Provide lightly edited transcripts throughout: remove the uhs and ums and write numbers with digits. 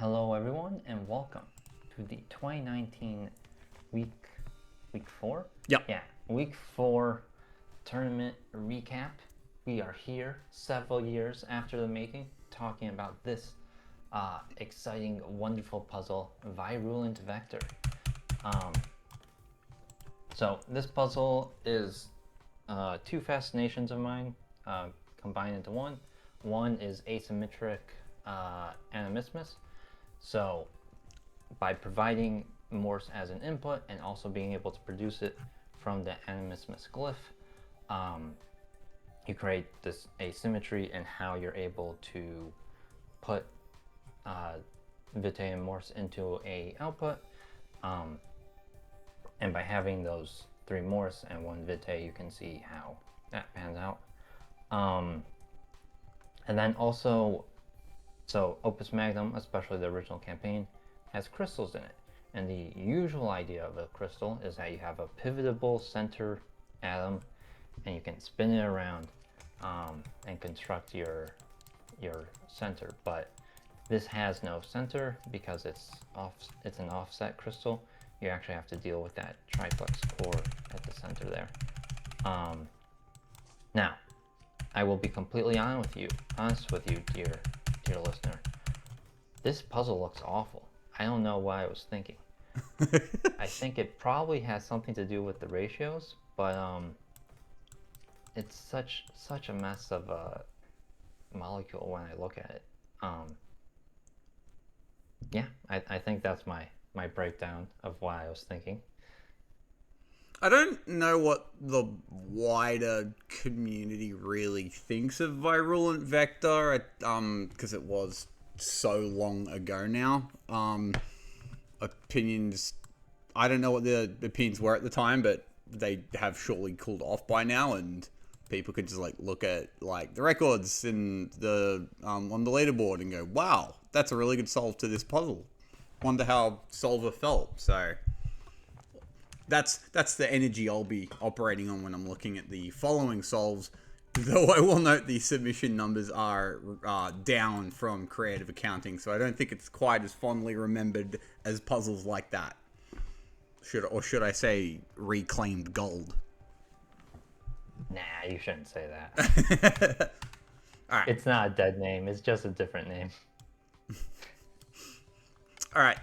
Hello everyone and welcome to the 2019 week 4? Yep. Yeah, week 4 tournament recap. We are here several years after the making talking about this exciting, wonderful puzzle, Virulent Vector. So this puzzle is two fascinations of mine combined into one. One is asymmetric animismus. So by providing Morse as an input and also being able to produce it from the animismus glyph, you create this asymmetry in how you're able to put Vitae and Morse into a output. And by having those 3 Morse and 1 Vitae, you can see how that pans out. And then also, so Opus Magnum, especially the original campaign, has crystals in it. And the usual idea of a crystal is that you have a pivotable center atom and you can spin it around and construct your center. But this has no center because it's an offset crystal. You actually have to deal with that triplex core at the center there. Now, I will be completely honest with you, dear listener. This puzzle looks awful. I don't know what I was thinking. I think it probably has something to do with the ratios, but it's such a mess of a molecule when I look at it. Yeah, I think that's my breakdown of what I was thinking. I don't know what the wider community really thinks of Virulent Vector, because it was so long ago now. Opinions, I don't know what the opinions were at the time, but they have surely cooled off by now, and people could just look at the records in the on the leaderboard and go, "Wow, that's a really good solve to this puzzle. Wonder how Solver felt." So that's the energy I'll be operating on when I'm looking at the following solves. Though I will note the submission numbers are down from creative accounting, so I don't think it's quite as fondly remembered as puzzles like that. Should I say reclaimed gold? Nah, you shouldn't say that. All right. It's not a dead name. It's just a different name. All right.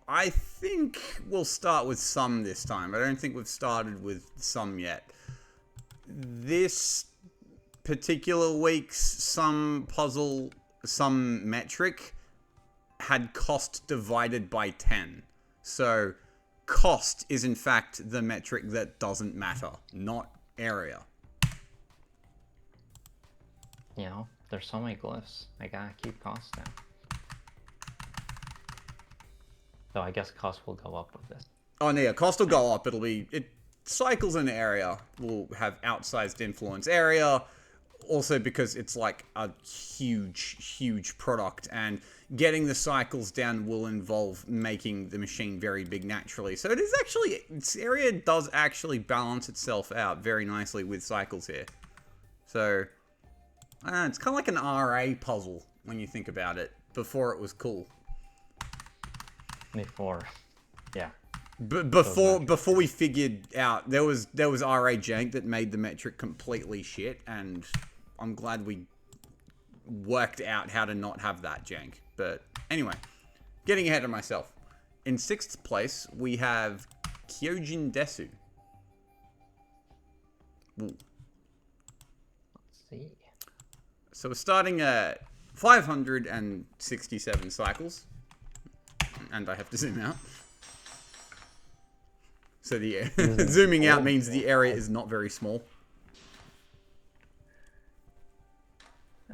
I think we'll start with some this time. I don't think we've started with some yet. This particular week's some metric had cost divided by 10. So cost is in fact the metric that doesn't matter, not area. You know, there's so many glyphs. I gotta keep costs down. So I guess cost will go up with this. Oh no, yeah, cost will go up. It cycles in area will have outsized influence. Area also because it's like a huge product, and getting the cycles down will involve making the machine very big naturally. So its area does actually balance itself out very nicely with cycles here. So I don't know, it's kind of like an RA puzzle when you think about it. Before it was cool. Yeah. Before we figured out there was RA jank that made the metric completely shit, and I'm glad we worked out how to not have that jank. But anyway, getting ahead of myself. In 6th place we have Kyojin Desu. Ooh. Let's see. So we're starting at 567 cycles, and I have to zoom out. So the zooming out means the area is not very small.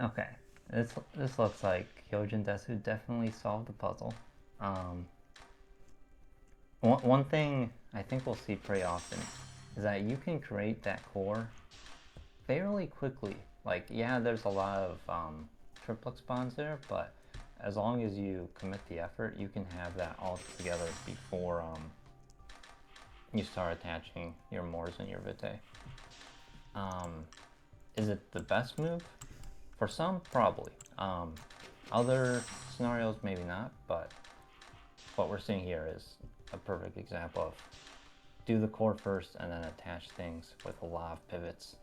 Okay, this looks like Kyojin Desu definitely solved the puzzle. One thing I think we'll see pretty often is that you can create that core fairly quickly. Like, yeah, there's a lot of triplex bonds there, but as long as you commit the effort, you can have that all together before you start attaching your Morse and your Vitae. Is it the best move? For some, probably. Other scenarios, maybe not, but what we're seeing here is a perfect example of do the core first and then attach things with a lot of pivots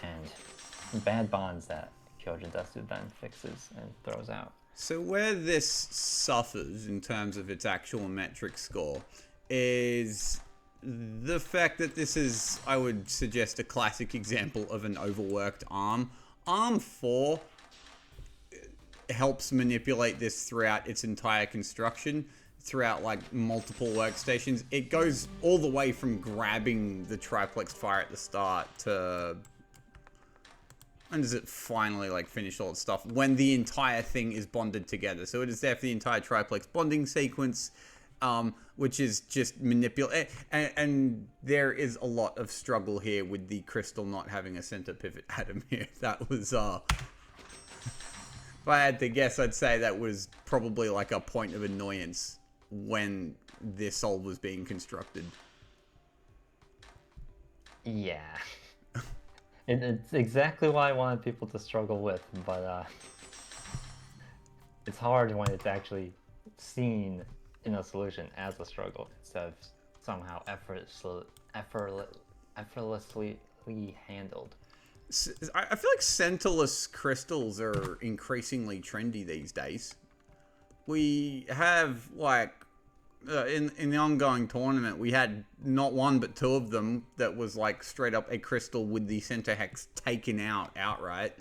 and bad bonds that Kyojindesu then fixes and throws out. So where this suffers in terms of its actual metric score is the fact that this is, I would suggest, a classic example of an overworked ARM. ARM 4 helps manipulate this throughout its entire construction, throughout like multiple workstations. It goes all the way from grabbing the triplex fire at the start to... when does it finally like finish all its stuff? When the entire thing is bonded together. So it is there for the entire triplex bonding sequence, which is just manipulate. And there is a lot of struggle here with the crystal not having a center pivot atom here. That was, if I had to guess, I'd say that was probably like a point of annoyance when this all was being constructed. Yeah. It's exactly what I wanted people to struggle with, but it's hard when it's actually seen in a solution as a struggle instead of somehow effortlessly handled. I feel like centerless crystals are increasingly trendy these days. We have, like, in the ongoing tournament, we had not one but two of them that was, like, straight up a crystal with the center hex taken out outright.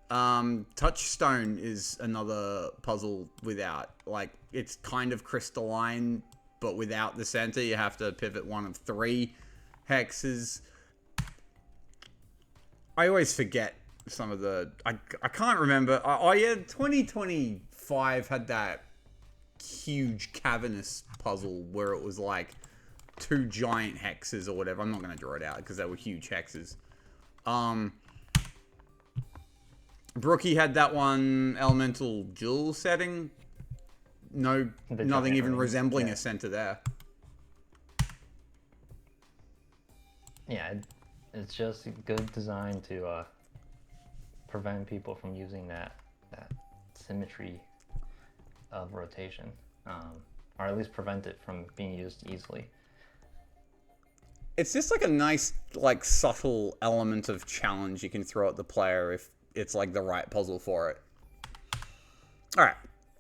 Touchstone is another puzzle without, like, it's kind of crystalline, but without the center. You have to pivot one of 3 hexes. I always forget some of the... I can't remember. Oh, yeah, 2025 had that huge cavernous puzzle where it was like 2 giant hexes or whatever. I'm not going to draw it out because they were huge hexes. Brookie had that one elemental jewel setting. Nothing even resembling a center there. Yeah, it's just good design to prevent people from using that symmetry of rotation, or at least prevent it from being used easily. It's just like a nice, like, subtle element of challenge you can throw at the player if it's like the right puzzle for it. Alright,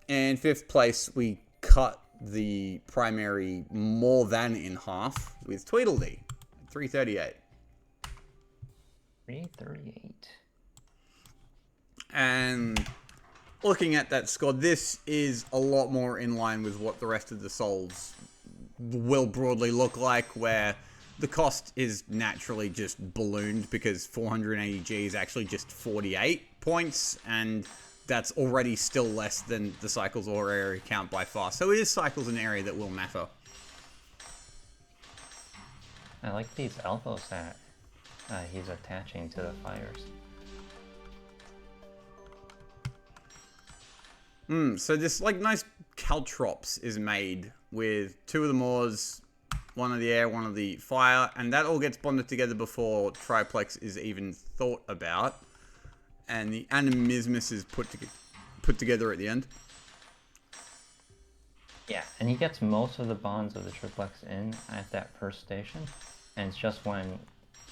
in 5th place we cut the primary more than in half with Tweedledee, 338. 338. And looking at that score, this is a lot more in line with what the rest of the Souls will broadly look like, where the cost is naturally just ballooned because 480G is actually just 48 points, and that's already still less than the cycles or area count by far. So it is cycles and area that will matter. I like these elbows that he's attaching to the fires. So this like nice caltrops is made with 2 of the Moors, 1 of the air, 1 of the fire, and that all gets bonded together before triplex is even thought about, and the animismus is put together at the end. Yeah, and he gets most of the bonds of the triplex in at that first station, and it's just when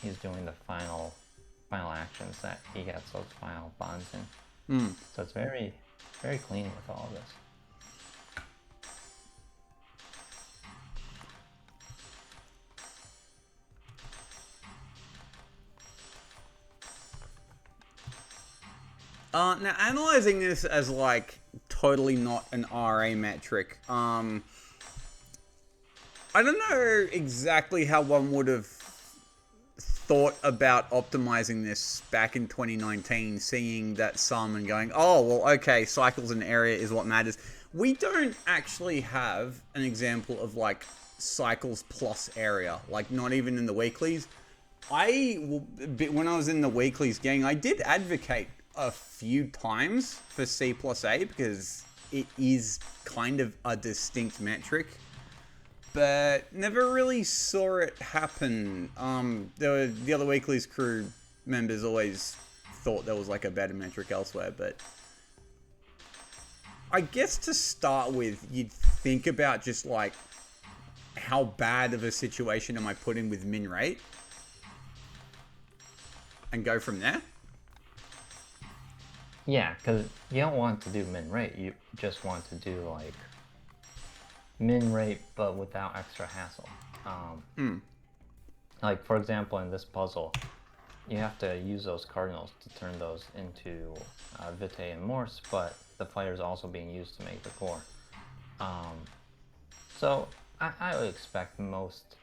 he's doing the final actions that he gets those final bonds in. So it's very, very clean with all of this. Now, analyzing this as, like, totally not an RA metric, I don't know exactly how one would have thought about optimizing this back in 2019, seeing that sum and going, oh, well, okay, cycles and area is what matters. We don't actually have an example of, like, cycles plus area, like, not even in the weeklies. When I was in the weeklies gang, I did advocate a few times for C plus A because it is kind of a distinct metric, but never really saw it happen. The other weeklies crew members always thought there was like a better metric elsewhere, but I guess to start with, you'd think about just like how bad of a situation am I put in with min rate, and go from there. Yeah, because you don't want to do min rate. You just want to do like min rate, but without extra hassle. Like for example, in this puzzle, you have to use those cardinals to turn those into Vitae and Morse, but the fighter is also being used to make the core. So I would expect most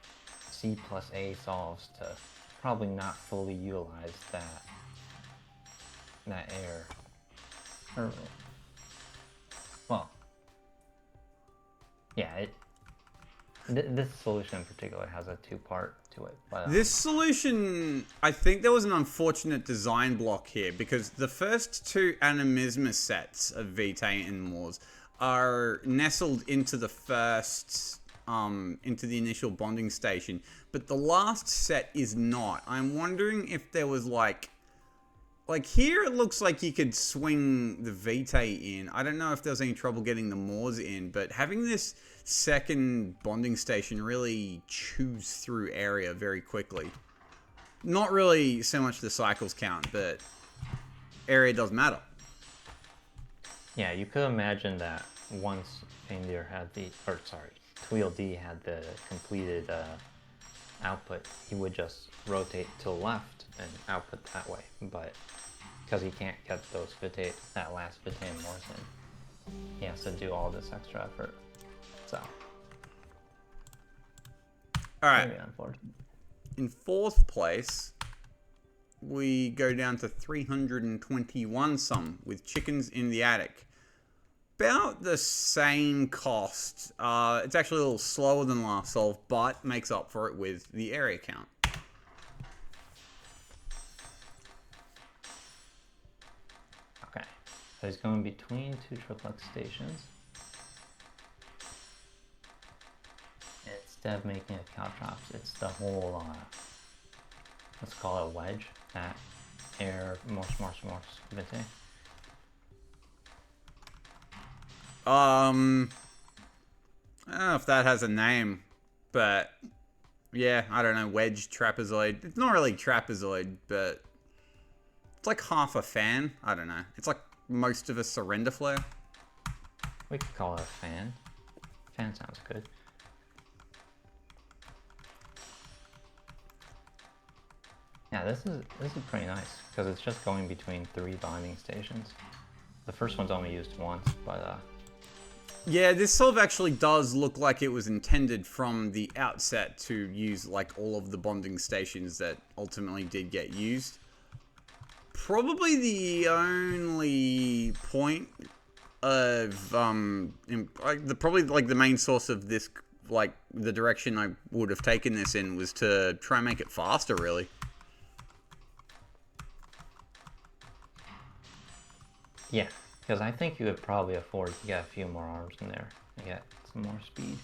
C plus A solves to probably not fully utilize that error. Or, well, yeah, this solution in particular has a two-part to it. But, This solution, I think there was an unfortunate design block here, because the first two Animismus sets of Vitae and Mors are nestled into the first, into the initial bonding station, but the last set is not. I'm wondering if there was like here it looks like you could swing the Vitae in. I don't know if there was any trouble getting the Mors in, but having this second bonding station really chews through area very quickly. Not really so much the cycles count, but area does matter. yeah, you could imagine that once Paindeer had Tweedledee had the completed output, he would just rotate to the left and output that way. But because he can't get those that last Vitae and Morse in, he has to do all this extra effort. So, All right. very unfortunate. In fourth place, we go down to 321 some with Chickens in the Attic. About the same cost. It's actually a little slower than last solve, but makes up for it with the area count. Okay, so he's going between two triplex stations. Instead of making a caltrops, it's the whole, let's call it a wedge, that air Morse Vitae. I don't know if that has a name, but yeah, I don't know, wedge trapezoid. It's not really trapezoid, but it's like half a fan. I don't know. It's like most of a surrender flare. We could call it a fan. Fan sounds good. Yeah, this is pretty nice because it's just going between three bonding stations. The first one's only used once, but yeah, this solve actually does look like it was intended from the outset to use like all of the bonding stations that ultimately did get used. Probably the only point of probably like the main source of this, like the direction I would have taken this in was to try and make it faster, really. yeah, because I think you would probably afford to get a few more arms in there and get some more speed.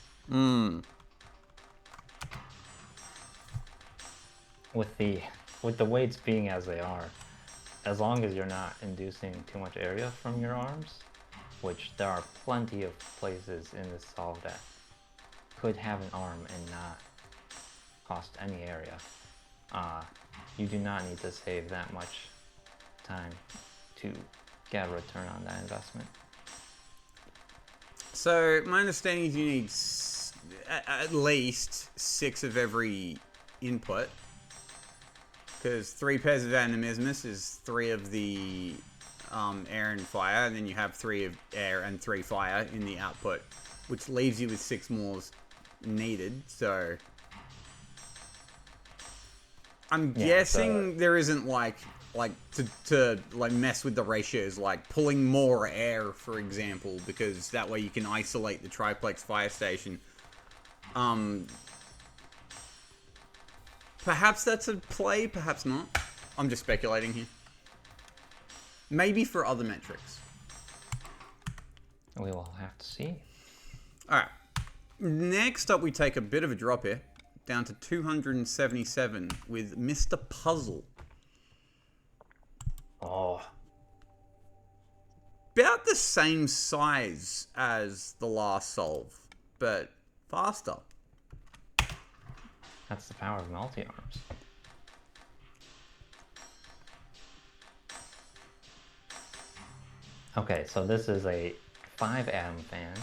With the weights being as they are, as long as you're not inducing too much area from your arms, which there are plenty of places in this solve that could have an arm and not cost any area, you do not need to save that much time to get a return on that investment. So my understanding is you need at least 6 of every input, because 3 pairs of Animismus is 3 of the air and fire, and then you have 3 of air and 3 fire in the output, which leaves you with 6 more needed. So I'm guessing there isn't like to mess with the ratios, like pulling more air, for example, because that way you can isolate the triplex fire station. Perhaps that's a play, perhaps not. I'm just speculating here. Maybe for other metrics. We will have to see. Alright. Next up, we take a bit of a drop here, down to 277 with Mr. Puzzle. Oh. about the same size as the last solve, but faster. That's the power of multi-arms. Okay, so this is a 5-atom fan.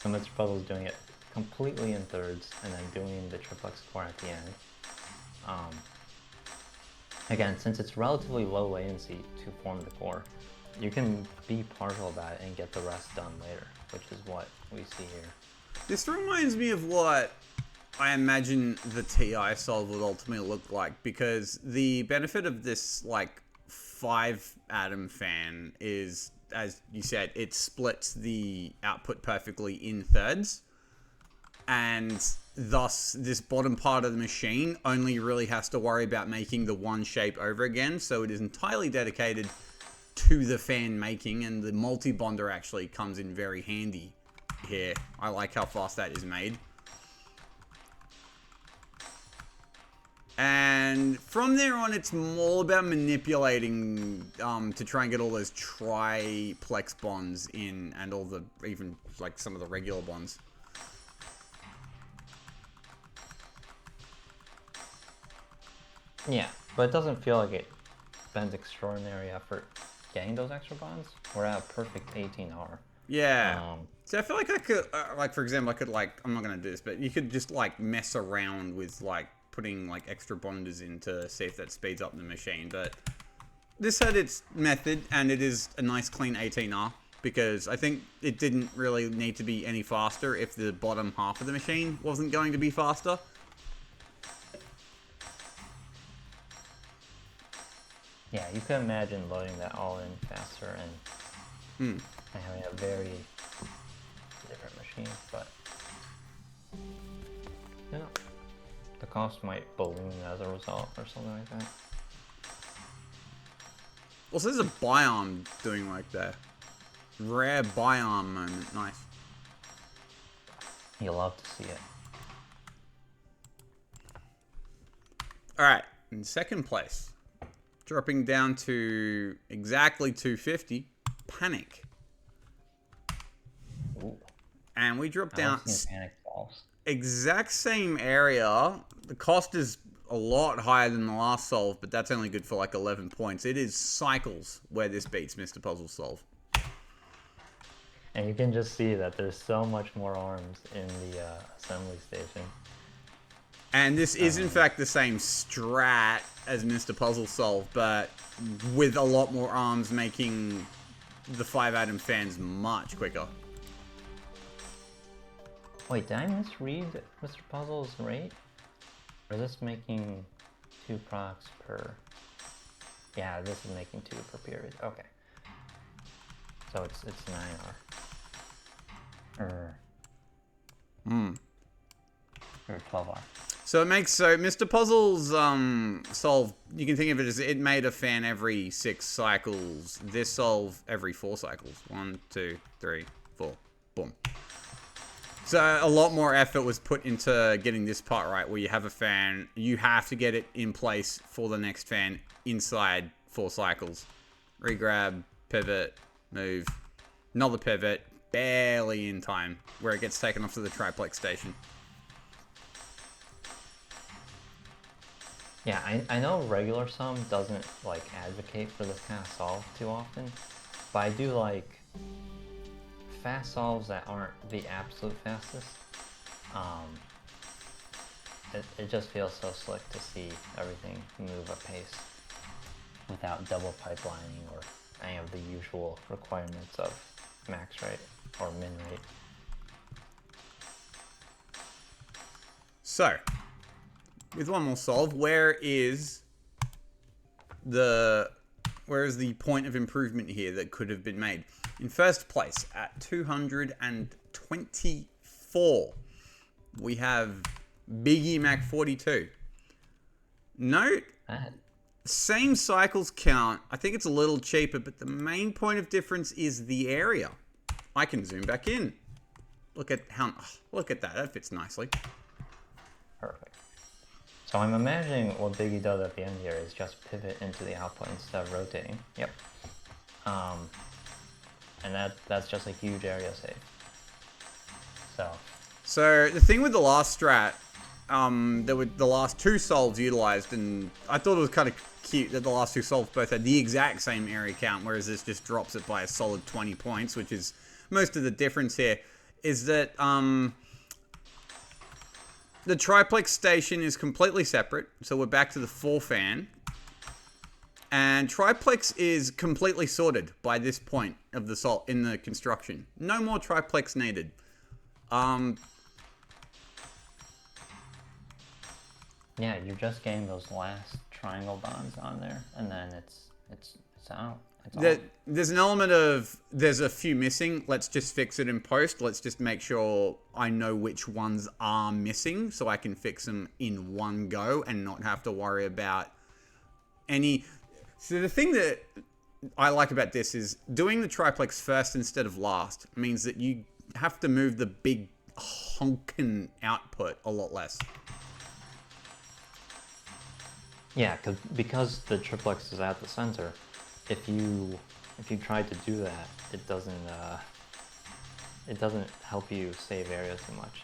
So Mr. Puzzle's doing it completely in thirds and then doing the triplex core at the end. Again, since it's relatively low latency to form the core, you can be partial about it and get the rest done later, which is what we see here. This reminds me of what I imagine the TI solve would ultimately look like, because the benefit of this, like, 5-atom fan is, as you said, it splits the output perfectly in thirds, and thus this bottom part of the machine only really has to worry about making the one shape over again, so it is entirely dedicated to the fan making, and the multi-bonder actually comes in very handy here. I like how fast that is made. And from there on, it's more about manipulating to try and get all those triplex bonds in, and all the, even like some of the regular bonds. Yeah, but it doesn't feel like it spends extraordinary effort getting those extra bonds. We're at a perfect 18R. Yeah. So I feel like I could, like, for example, I could, like, I'm not going to do this, but you could just, like, mess around with, like, putting, like, extra bonders in to see if that speeds up the machine. But this had its method, and it is a nice, clean 18R, because I think it didn't really need to be any faster if the bottom half of the machine wasn't going to be faster. Yeah, you can imagine loading that all in faster and having a very different machine, but you know, the cost might balloon as a result or something like that. Also, there's a biome doing like that. Rare biome moment. Nice. You'll love to see it. Alright, in second place, dropping down to exactly 250, Panic. Ooh. And we drop down Panic balls. exact same area. The cost is a lot higher than the last solve, but that's only good for like 11 points. It is cycles where this beats Mr. Puzzle Solve. And you can just see that there's so much more arms in the assembly station. And this is in fact the same strat as Mr. Puzzle Solve, but with a lot more arms, making the 5-atom fans much quicker. Wait, did I misread Mr. Puzzle's rate? Or is this making 2 procs per... Yeah, this is making 2 per period. Okay. So it's 9R. Or 12R. So it makes, so Mr. Puzzle's solve, you can think of it as it made a fan every 6 cycles. This solve every 4 cycles. 1, 2, 3, 4. Boom. So a lot more effort was put into getting this part right, where you have a fan, you have to get it in place for the next fan inside 4 cycles. Regrab, pivot, move, another pivot, barely in time, where it gets taken off to the triplex station. Yeah, I know regular sum doesn't like advocate for this kind of solve too often, but I do like fast solves that aren't the absolute fastest. It just feels so slick to see everything move apace without double pipelining or any of the usual requirements of max rate or min rate. So, with one more solve, where is the point of improvement here that could have been made? In first place, at 224, we have Biggie Mac 42. Note, same cycles count. I think it's a little cheaper, but the main point of difference is the area. I can zoom back in. Look at that. That fits nicely. Perfect. So I'm imagining what Biggie does at the end here is just pivot into the output instead of rotating. Yep. And that's just a huge area save. So the thing with the last strat, there were the last two solves utilized, and I thought it was kind of cute that the last two solves both had the exact same area count, whereas this just drops it by a solid 20 points, which is most of the difference here, is that the triplex station is completely separate, so we're back to the 4-fan. And triplex is completely sorted by this point of the salt in the construction. No more triplex needed. Yeah, you're just getting those last triangle bonds on there, and then it's out. There's an element of there's a few missing. Let's just fix it in post. Let's just make sure I know which ones are missing, so I can fix them in one go and not have to worry about any. So the thing that I like about this is doing the triplex first instead of last means that you have to move the big honkin' output a lot less. Yeah, because the triplex is at the center, if you try to do that, it doesn't help you save area too much.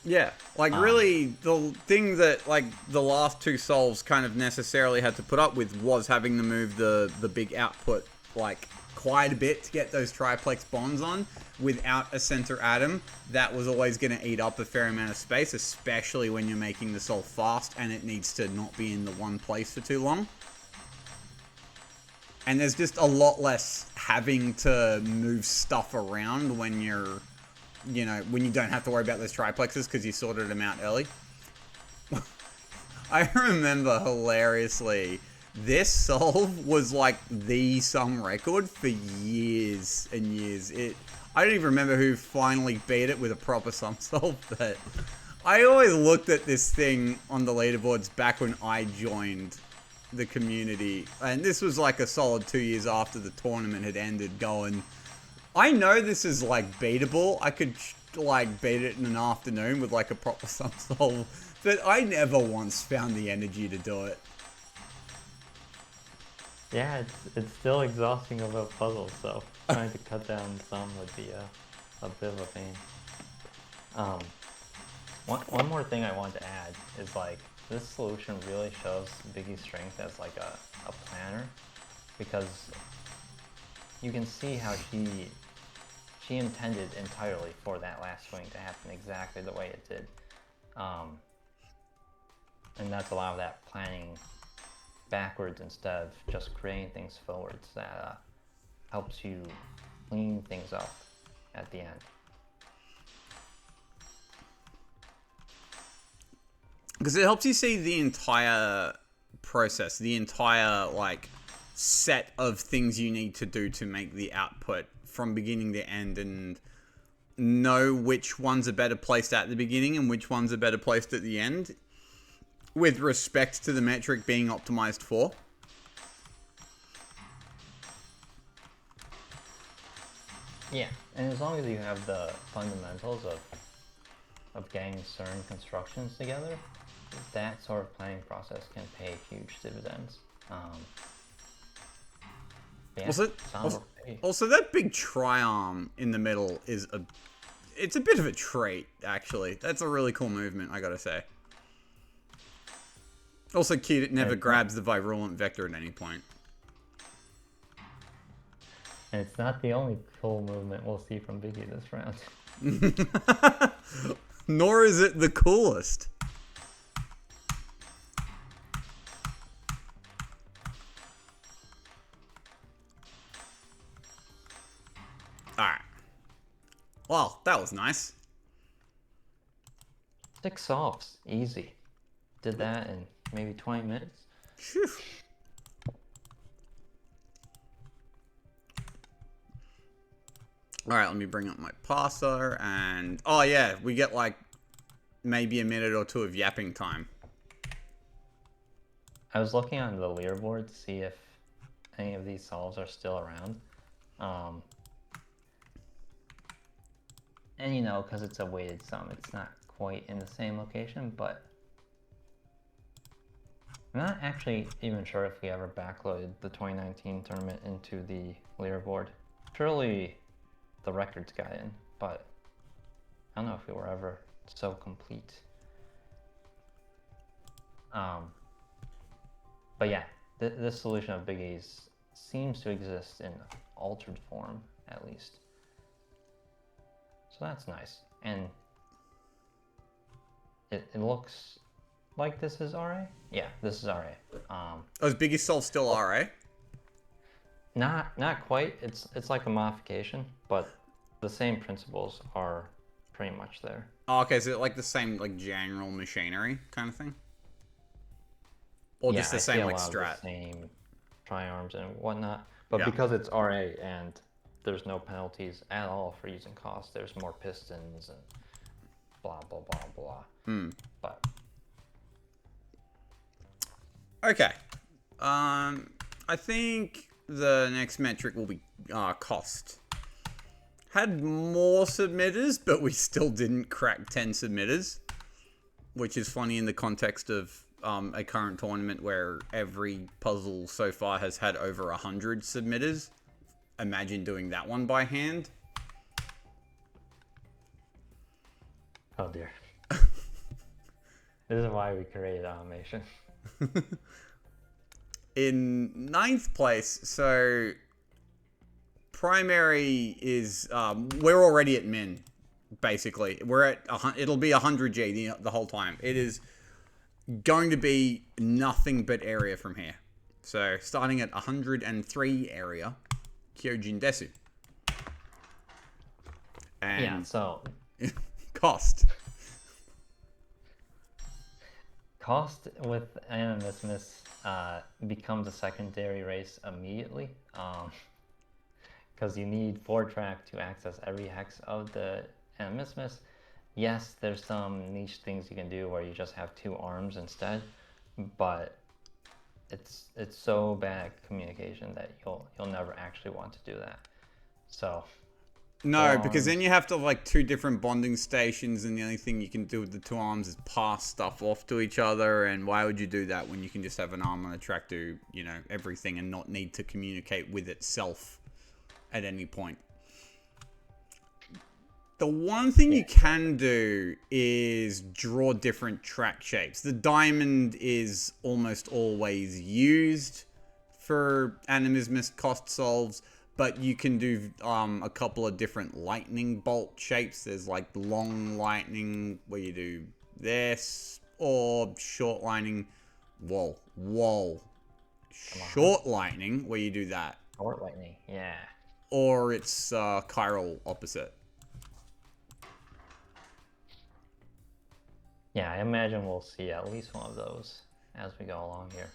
Yeah, like really the thing that like the last two solves kind of necessarily had to put up with was having to move the big output like quite a bit to get those triplex bonds on without a center atom. That was always going to eat up a fair amount of space, especially when you're making the solve fast and it needs to not be in the one place for too long. And there's just a lot less having to move stuff around when you're, you know, when you don't have to worry about those triplexes because you sorted them out early. I remember hilariously, this solve was like the sum record for years and years. I don't even remember who finally beat it with a proper sum solve, but I always looked at this thing on the leaderboards back when I joined the community, and this was like a solid 2 years after the tournament had ended, going, I know this is like beatable. I could like beat it in an afternoon with like a proper sum solve, but I never once found the energy to do it. Yeah, it's still exhausting of a puzzle, so trying to cut down some would be a bit of a pain. One more thing I want to add is like this solution really shows Biggie's strength as like a planner, because you can see how she intended entirely for that last swing to happen exactly the way it did. And that's a lot of that planning backwards instead of just creating things forwards that helps you clean things up at the end. Because it helps you see the entire process, the entire like set of things you need to do to make the output from beginning to end, and know which ones are better placed at the beginning and which ones are better placed at the end, with respect to the metric being optimized for. Yeah, and as long as you have the fundamentals of getting certain constructions together, that sort of planning process can pay huge dividends. Yeah, also, that big tri-arm in the middle is it's a bit of a trait, actually. That's a really cool movement, I gotta say. Also cute, it never grabs the Virulent vector at any point. And it's not the only cool movement we'll see from Biggie this round. Nor is it the coolest. Alright. Well, that was nice. 6 solves, easy. Did that in maybe 20 minutes. Phew. Alright, let me bring up my parser, and oh yeah, we get like maybe a minute or two of yapping time. I was looking on the leaderboard to see if any of these solves are still around. And you know, because it's a weighted sum, it's not quite in the same location, but I'm not actually even sure if we ever backloaded the 2019 tournament into the leaderboard. Surely the records got in, but I don't know if we were ever so complete. But yeah, this solution of Big A's seems to exist in altered form, at least. So that's nice. And it looks like this is RA? Yeah, this is RA. Is Biggie Solve still RA? Not quite. It's like a modification, but the same principles are pretty much there. Oh, okay, is it like the same like general machinery kind of thing? Or Yeah, just the I same see a like lot of strat? the same tri-arms and whatnot. But Yeah. because it's RA and there's no penalties at all for using cost, there's more pistons and blah blah blah blah. But Okay. I think the next metric will be cost. Had more submitters, but we still didn't crack 10 submitters, which is funny in the context of a current tournament where every puzzle so far has had over 100 submitters. Imagine doing that one by hand. oh dear. This is why we created automation. In 9th place, so primary is we're already at min, basically. We're at it'll be 100G the whole time. It is going to be nothing but area from here. So starting at 103 area, Kyojin Desu. And Yeah, so cost. cost with Animismus becomes a secondary race immediately. Because you need 4-track to access every hex of the Animismus. Yes, there's some niche things you can do where you just have 2 arms instead, but it's so bad communication that you'll never actually want to do that. So No, because then you have to like 2 different bonding stations, and the only thing you can do with the 2 arms is pass stuff off to each other. And why would you do that when you can just have an arm on a track do, you know, everything and not need to communicate with itself at any point? The one thing you can do is draw different track shapes. The diamond is almost always used for Animismus cost solves, but you can do a couple of different lightning bolt shapes. There's like long lightning where you do this, or short lightning. Whoa. Short lightning where you do that. short lightning, yeah. Or it's chiral opposite. Yeah, I imagine we'll see at least one of those as we go along here.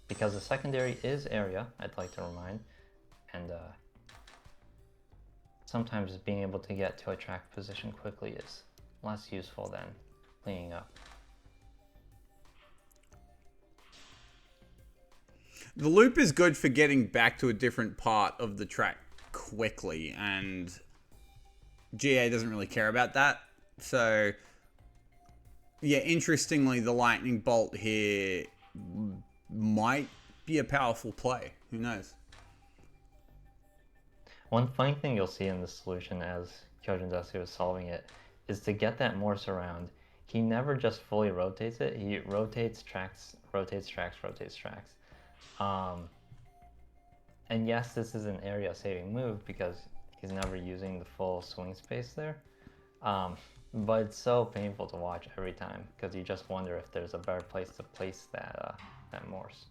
Because the secondary is area, I'd like to remind, and sometimes being able to get to a track position quickly is less useful than cleaning up. The loop is good for getting back to a different part of the track quickly, and GA doesn't really care about that. So, yeah, interestingly, the lightning bolt here might be a powerful play. Who knows? One funny thing you'll see in the solution as Kyojin Desu is solving it is to get that Morse around, he never just fully rotates it. He rotates tracks, rotates tracks, rotates tracks. And yes, this is an area saving move because he's never using the full swing space there. But it's so painful to watch every time because you just wonder if there's a better place to place that Morse.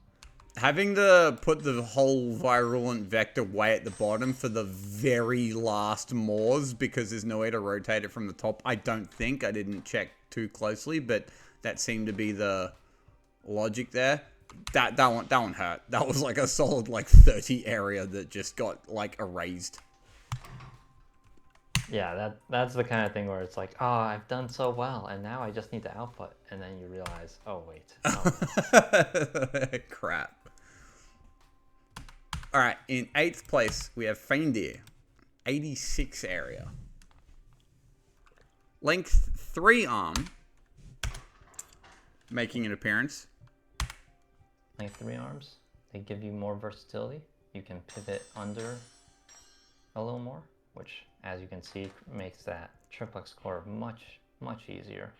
Having to put the whole virulent vector way at the bottom for the very last Morse because there's no way to rotate it from the top, I don't think. I didn't check too closely, but that seemed to be the logic there. That one hurt. That was like a solid like 30 area that just got like erased. Yeah, that's the kind of thing where it's like, oh, I've done so well, and now I just need to output, and then you realize, oh wait, crap. All right, in 8th place we have Feindeer, 86 area, length 3 arm, making an appearance. Length 3 arms, they give you more versatility. You can pivot under a little more, which, as you can see, makes that triplex core much, much easier.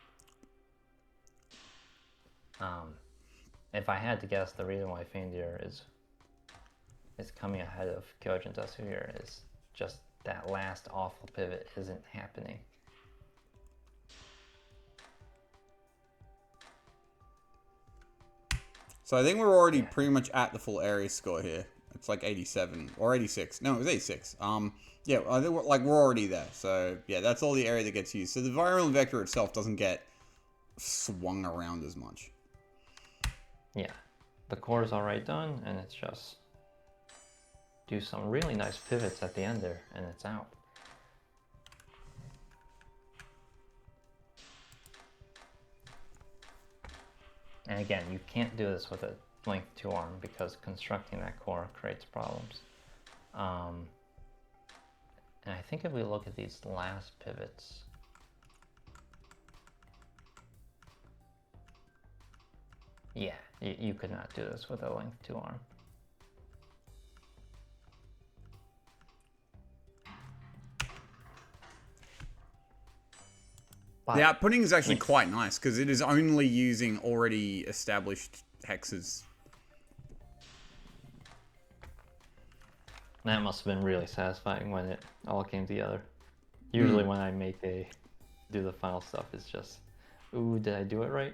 If I had to guess, the reason why Feindeer is coming ahead of Kyojin Desu here is just that last awful pivot isn't happening. So I think we're already pretty much at the full area score here. It's like 87 or 86. No, it was 86. Yeah, I think we're already there. So yeah, that's all the area that gets used. So the Virulent vector itself doesn't get swung around as much. Yeah, the core is already done, and it's just do some really nice pivots at the end there, and it's out. And again, you can't do this with a length 2 arm because constructing that core creates problems. And I think if we look at these last pivots, yeah, you could not do this with a length 2 arm. But the outputting is actually quite nice because it is only using already established hexes. that must have been really satisfying when it all came together. Usually when I do the final stuff, it's just, ooh, did I do it right?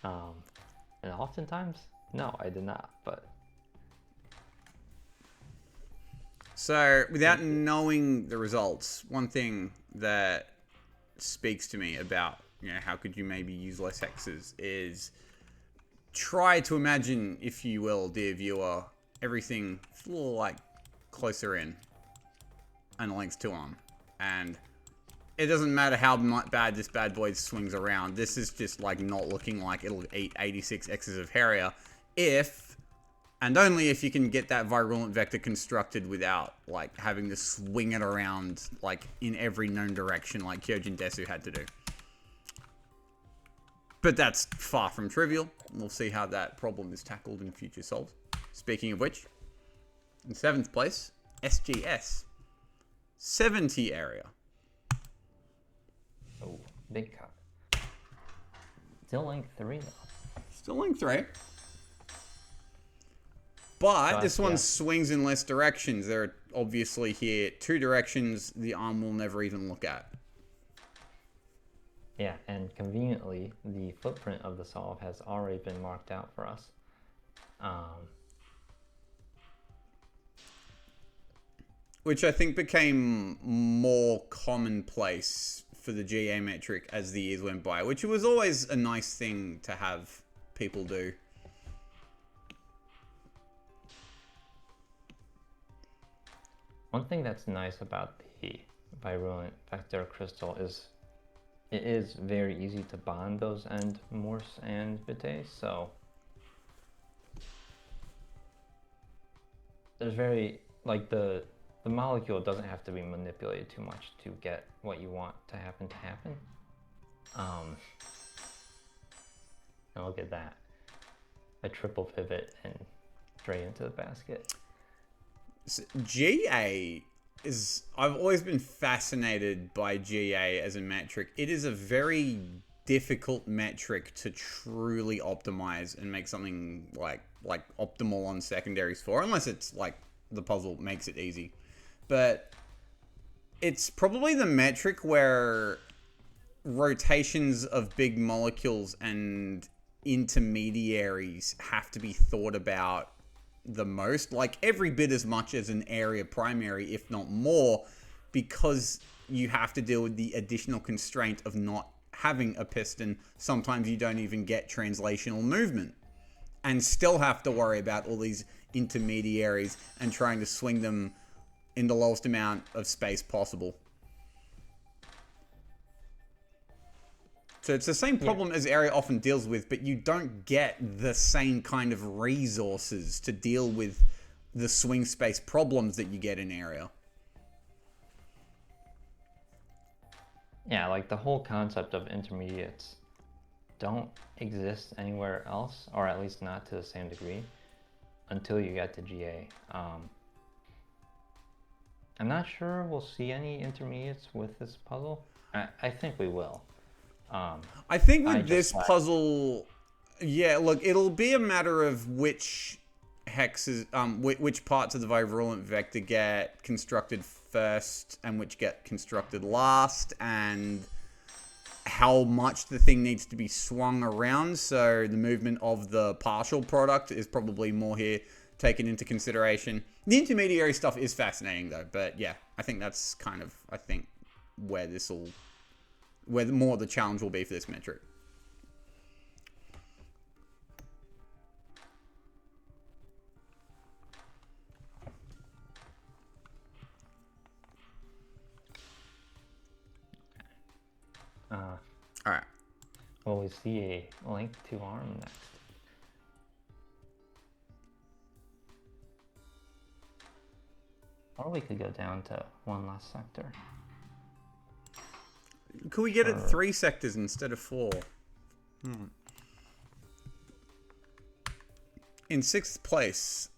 And oftentimes, no, I did not, but... So, without knowing the results, one thing that speaks to me about, how could you maybe use less hexes is try to imagine, if you will, dear viewer, everything a little, like, closer in and a length 2 arm. And it doesn't matter how bad this bad boy swings around. This is just, like, not looking like it'll eat 86 X's of area if, and only if, you can get that Virulent vector constructed without, like, having to swing it around, like, in every known direction like Kyojin Desu had to do. But that's far from trivial. We'll see how that problem is tackled in future solves. Speaking of which, in 7th place, SGS. 70 area. Oh, big cut. Still length 3 though. Still length 3. But this one swings in less directions. There are obviously here 2 directions the arm will never even look at. Yeah, and conveniently, the footprint of the solve has already been marked out for us. Which I think became more commonplace for the GA metric as the years went by, which was always a nice thing to have people do. One thing that's nice about the Virulent vector crystal is it is very easy to bond those end Morse and Vitae, so there's very, like, the molecule doesn't have to be manipulated too much to get what you want to happen. And look at that. A triple pivot and straight into the basket. So GA is... I've always been fascinated by GA as a metric. It is a very difficult metric to truly optimize and make something like optimal on secondaries for, unless it's like the puzzle makes it easy. But it's probably the metric where rotations of big molecules and intermediaries have to be thought about the most, like every bit as much as an area primary, if not more, because you have to deal with the additional constraint of not having a piston. Sometimes you don't even get translational movement and still have to worry about all these intermediaries and trying to swing them in the lowest amount of space possible. So it's the same problem as area often deals with, but you don't get the same kind of resources to deal with the swing space problems that you get in area. Yeah, like the whole concept of intermediates don't exist anywhere else, or at least not to the same degree, until you get to GA. I'm not sure we'll see any intermediates with this puzzle. I think we will. I think with this puzzle, yeah, look, it'll be a matter of which hexes, which parts of the Virulent vector get constructed first and which get constructed last, and how much the thing needs to be swung around. So the movement of the partial product is probably more here taken into consideration. The intermediary stuff is fascinating though, but yeah, I think that's kind of, I think, where more the challenge will be for this metric. All right. Will we see a link to arm next? Or we could go down to one last sector. Could we get it 3 sectors instead of 4? In 6th place,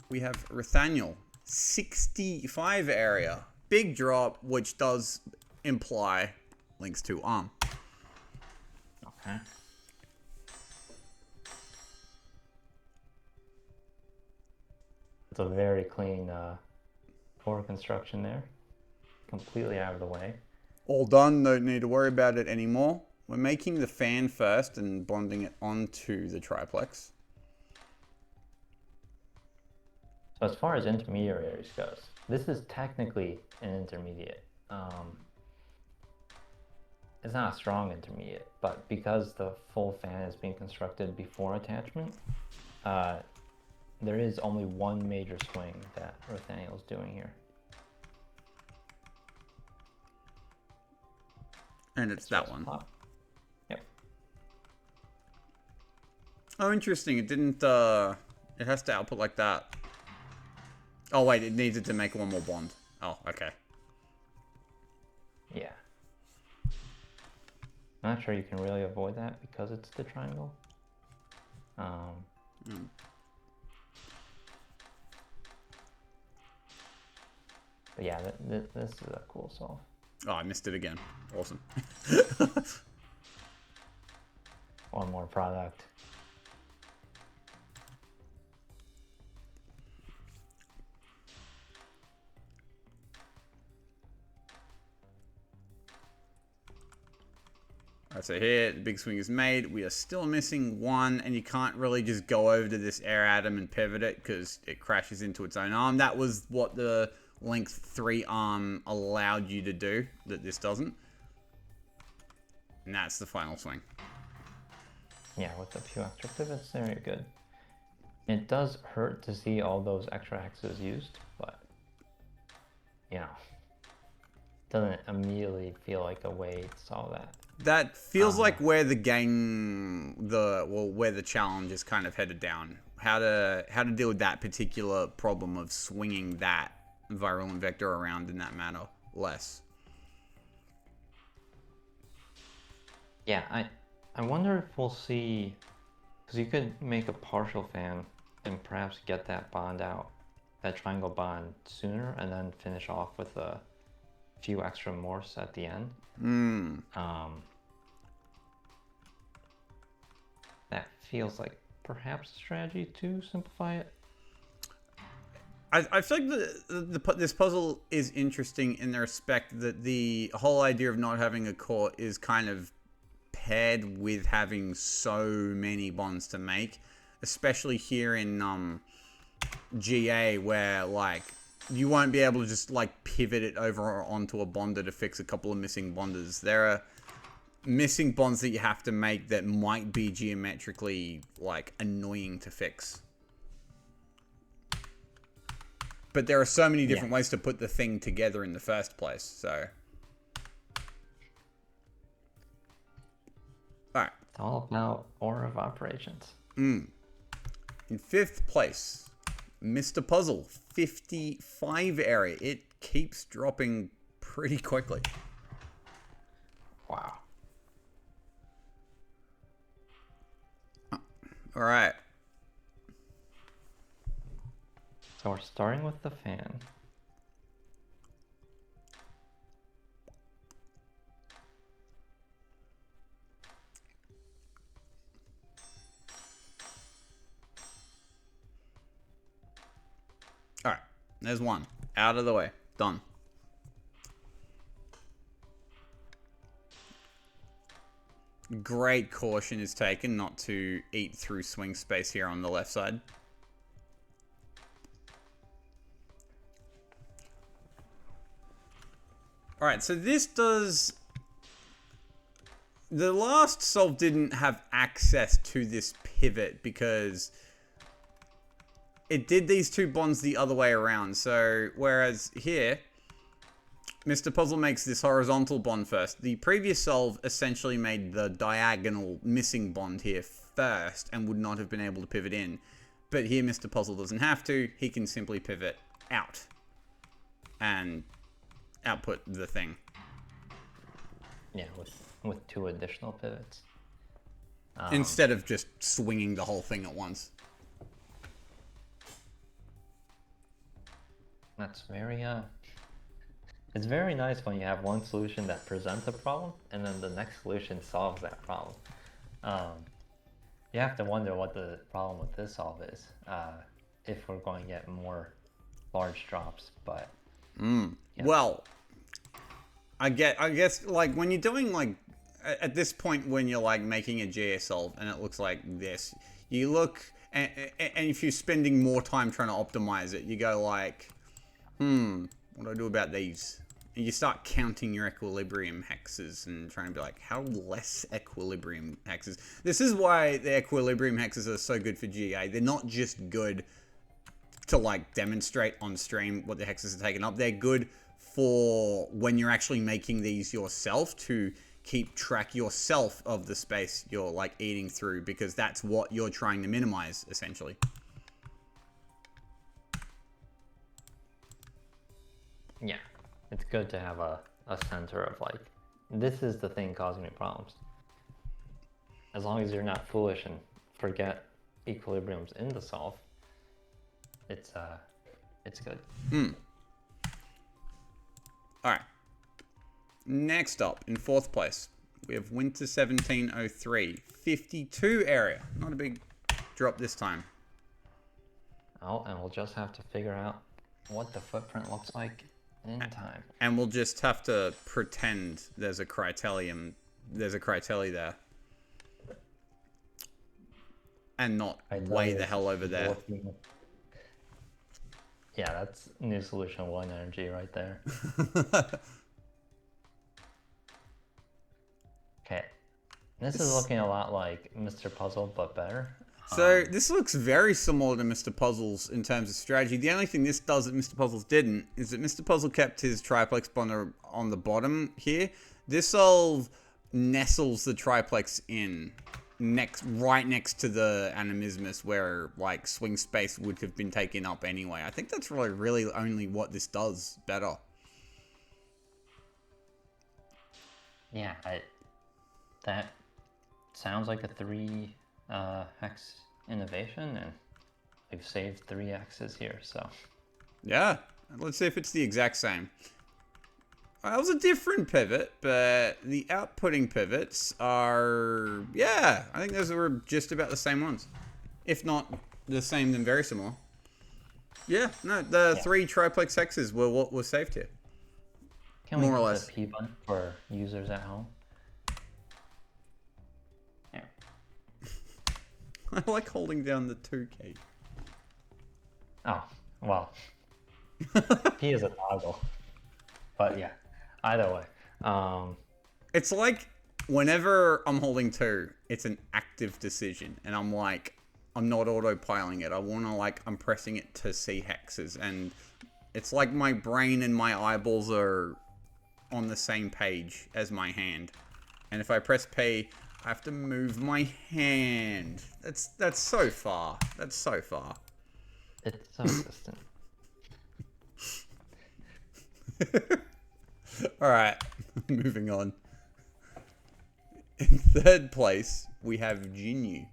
we have Rithaniel, 65 area. Big drop, which does imply links to arm. Okay. It's a very clean floor construction there. Completely out of the way. All done, don't need to worry about it anymore. We're making the fan first and bonding it onto the triplex. So as far as intermediaries goes, this is technically an intermediate. It's not a strong intermediate, but because the full fan is being constructed before attachment, there is only one major swing that Rithaniel's doing here. And it's that one. Yep. Oh, interesting. It didn't, it has to output like that. Oh, wait, it needed to make one more bond. Oh, okay. Yeah. I'm not sure you can really avoid that because it's the triangle. But yeah, this is a cool solve. Oh, I missed it again. Awesome. One more product. Alright, so here, the big swing is made. We are still missing one, and you can't really just go over to this air atom and pivot it because it crashes into its own arm. That was what the length 3 arm allowed you to do, that this doesn't. And that's the final swing. Yeah, with a few extra pivots there, you're good. It does hurt to see all those extra hexes used, but, you know, doesn't immediately feel like a way to solve that. That feels like where the where the challenge is kind of headed down. How to deal with that particular problem of swinging that virulent vector around in that manner less. Yeah, I wonder if we'll see, because you could make a partial fan and perhaps get that bond out, that triangle bond sooner, and then finish off with a few extra morphs at the end. That feels like perhaps a strategy to simplify it. I feel like this puzzle is interesting in the respect that the whole idea of not having a core is kind of paired with having so many bonds to make, especially here in GA, where like you won't be able to just like pivot it over onto a bonder to fix a couple of missing bonders. There are missing bonds that you have to make that might be geometrically like annoying to fix. But there are so many different ways to put the thing together in the first place, so. Alright. It's all about order of operations. In 5th place, Mr. Puzzle, 55 area. It keeps dropping pretty quickly. Wow. All right. So we're starting with the fan. All right. There's one. Out of the way. Done. Great caution is taken not to eat through swing space here on the left side. Alright, so this does... The last solve didn't have access to this pivot because it did these two bonds the other way around. So, whereas here, Mr. Puzzle makes this horizontal bond first. The previous solve essentially made the diagonal missing bond here first and would not have been able to pivot in. But here Mr. Puzzle doesn't have to. He can simply pivot out and output the thing. Yeah, with 2 additional pivots. Instead of just swinging the whole thing at once. That's very, it's very nice when you have one solution that presents a problem, and then the next solution solves that problem. You have to wonder what the problem with this solve is, if we're going to get more large drops, but... Yeah. Well, I guess, like, when you're doing, like, at this point when you're, like, making a GA solve, and it looks like this, you look, and if you're spending more time trying to optimize it, you go, like, what do I do about these? And you start counting your equilibrium hexes and trying to be like, how less equilibrium hexes? This is why the equilibrium hexes are so good for GA. They're not just good to, like, demonstrate on stream what the hexes are taking up. They're good for when you're actually making these yourself to keep track yourself of the space you're, like, eating through, because that's what you're trying to minimize, essentially. Yeah, it's good to have a center of, like, this is the thing causing me problems. As long as you're not foolish and forget equilibriums in the solve, it's good. Alright. Next up, in 4th place, we have Winter 1703. 52 area. Not a big drop this time. Oh, and we'll just have to figure out what the footprint looks like in time. And we'll just have to pretend there's a Crytelium. There's a Cryteli there. And not way the hell over there. Yeah, that's new solution 1 energy right there. Okay. This is looking a lot like Mr. Puzzle, but better. So this looks very similar to Mr. Puzzle's in terms of strategy. The only thing this does that Mr. Puzzle's didn't is that Mr. Puzzle kept his triplex bonder on the bottom here. This solve nestles the triplex in right next to the animismus where, like, swing space would have been taken up anyway. I think that's really only what this does better. Yeah, that sounds like a 3 hex innovation, and we've saved 3 hexes here, so. Yeah, let's see if it's the exact same. That was a different pivot, but the outputting pivots are, yeah, I think those were just about the same ones. If not the same, then very similar. Yeah, no, the 3 triplex hexes were what was saved here. Can we more or use less the P button for users at home? There. I like holding down the 2 key. Oh, well. P is a toggle. But yeah, either way. It's like whenever I'm holding 2, it's an active decision, and I'm like, I'm not autopiling it. I want to, like, I'm pressing it to see hexes, and it's like my brain and my eyeballs are on the same page as my hand. And if I press P, I have to move my hand. That's so far. That's so far. It's so distant. Alright, moving on. In 3rd place, we have Jinyu.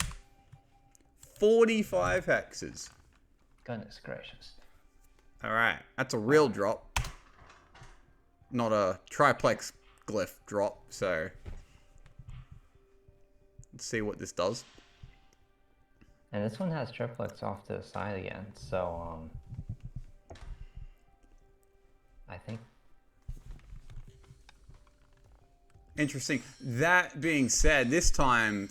45 hexes. Goodness gracious. Alright, that's a real drop. Not a triplex glyph drop, so... Let's see what this does. And this one has triplets off to the side again, so, I think... Interesting. That being said, this time,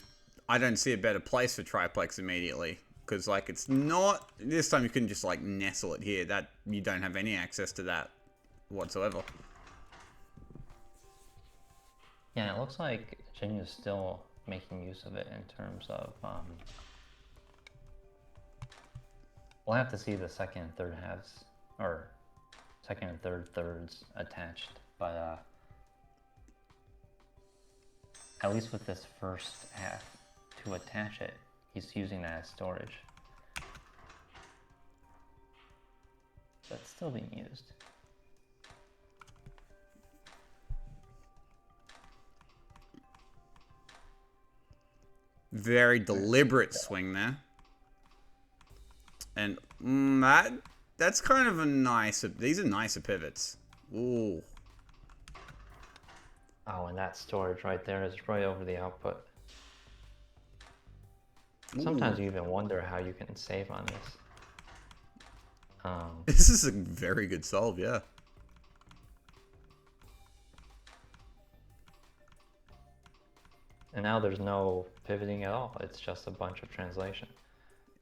I don't see a better place for triplex immediately. Because, like, it's not... This time you can just, like, nestle it here. That you don't have any access to that whatsoever. Yeah, it looks like Jin is still making use of it in terms of, we'll have to see the second and third halves, or second and third thirds attached, but, at least with this first half, to attach it, he's using that as storage. So it's still being used. Very deliberate swing there. And that's kind of a nice... These are nicer pivots. Ooh. Oh, and that storage right there is right over the output. Sometimes you even wonder how you can save on this. This is a very good solve, yeah. And now there's no pivoting at all. It's just a bunch of translation.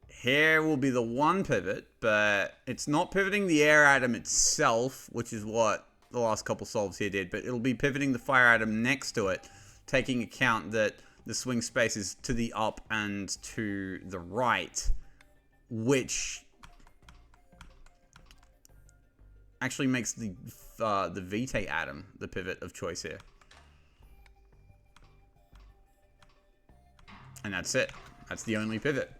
Here will be the one pivot, but it's not pivoting the air atom itself, which is what the last couple solves here did, but it'll be pivoting the fire atom next to it, taking account that the swing space is to the up and to the right, which actually makes the Vitae atom the pivot of choice here. And that's it. That's the only pivot.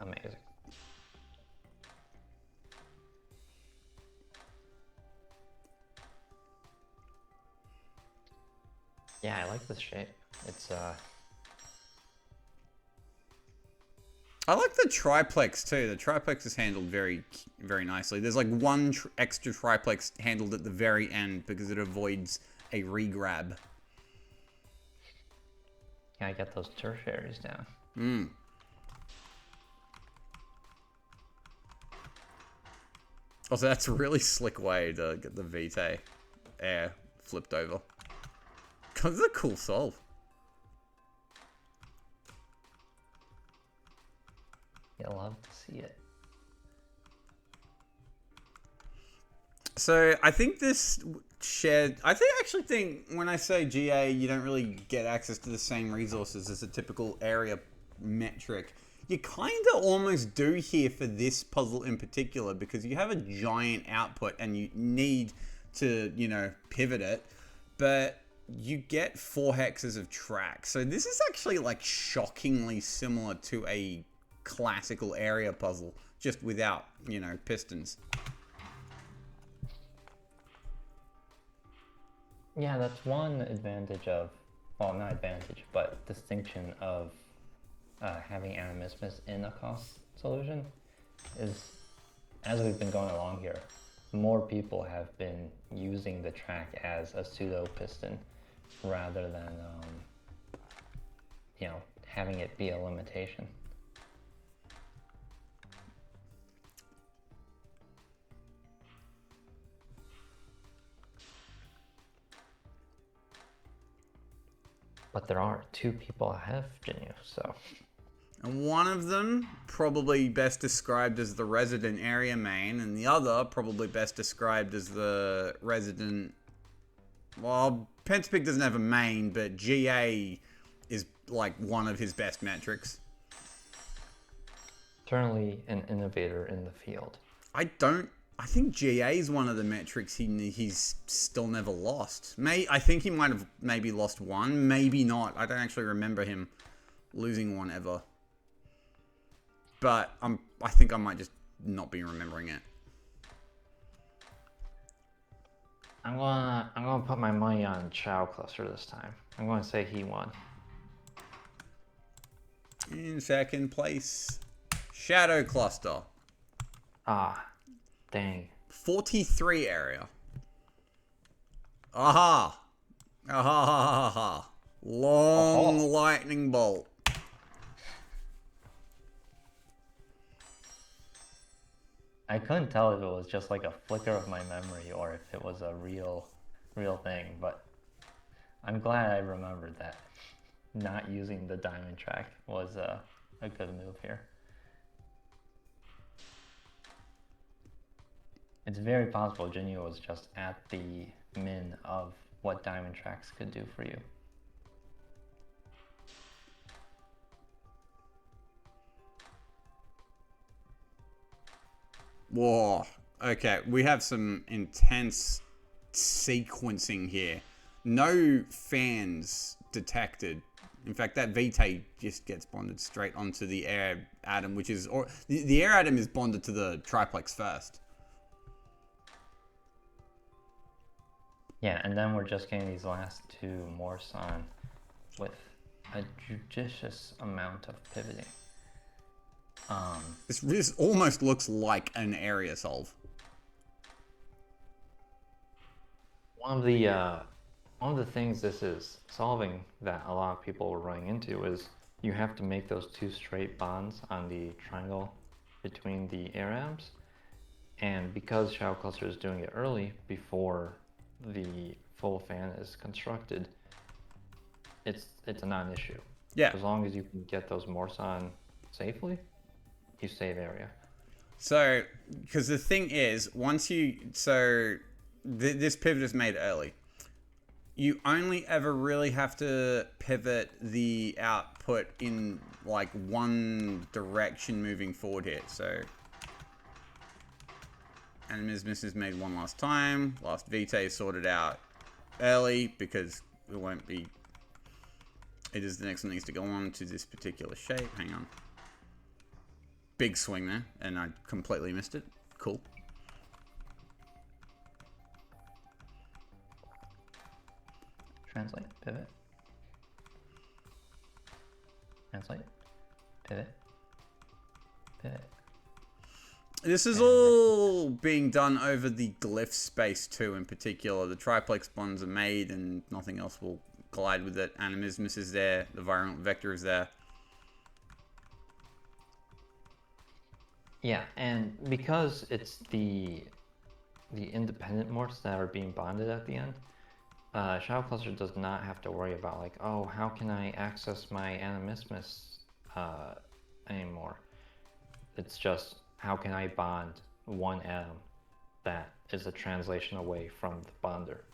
Amazing. Yeah, I like this shape. It's I like the triplex too. The triplex is handled very, very nicely. There's like one extra triplex handled at the very end because it avoids a regrab. Gotta get those tertiaries down. Also, that's a really slick way to get the Vitae air flipped over. This is a cool solve. You'll love to see it. So I think this shared... I actually think when I say GA, you don't really get access to the same resources as a typical area metric. You kind of almost do here for this puzzle in particular because you have a giant output and you need to, you know, pivot it. But you get 4 hexes of track. So this is actually like shockingly similar to a classical area puzzle, just without, you know, pistons. Yeah, that's one advantage of, well, not advantage, but distinction of having animismus in a cost solution is, as we've been going along here, more people have been using the track as a pseudo piston rather than, you know, having it be a limitation. But there are 2 people ahead of Jinyu, so... And one of them probably best described as the resident area main, and the other probably best described as the resident... Well, Pentapig doesn't have a main, but GA is like one of his best metrics. Certainly an innovator in the field. I think GA is one of the metrics he's still never lost. I think he might have maybe lost one, maybe not. I don't actually remember him losing one ever. But I think I might just not be remembering it. I'm gonna put my money on Chow Cluster this time. I'm gonna say he won. In second place, Shadow Cluster. Ah, dang. 43 area. Aha! Aha ha ha ha. Long lightning bolt. I couldn't tell if it was just like a flicker of my memory or if it was a real thing, but I'm glad I remembered that. Not using the diamond track was a good move here. It's very possible Jinyu was just at the min of what diamond tracks could do for you. Whoa. Okay, we have some intense sequencing here. No fans detected. In fact, that Vitae just gets bonded straight onto the air atom, which is... or the air atom is bonded to the triplex first. Yeah, and then we're just getting these last two Morse on with a judicious amount of pivoting. This almost looks like an area solve. One of the things this is solving that a lot of people were running into is you have to make those two straight bonds on the triangle between the air atoms, and because Shadow Cluster is doing it early before the full fan is constructed, it's a non-issue. Yeah. As long as you can get those Morse on safely, you save area. So, because the thing is, once you... so, this pivot is made early. You only ever really have to pivot the output in, like, one direction moving forward here. So, Animismus is made one last time. Last Vitae is sorted out early because it won't be... it is the next one needs to go on to this particular shape. Hang on. Big swing there, and I completely missed it. Cool. Translate, pivot. Translate, pivot, pivot. This is all being done over the glyph space too, in particular. The triplex bonds are made and nothing else will collide with it. Animismus is there, the virulent vector is there. Yeah, and because it's the independent morphs that are being bonded at the end, Shadow Cluster does not have to worry about like, oh, how can I access my Animismus anymore? It's just, how can I bond one atom that is a translation away from the bonder?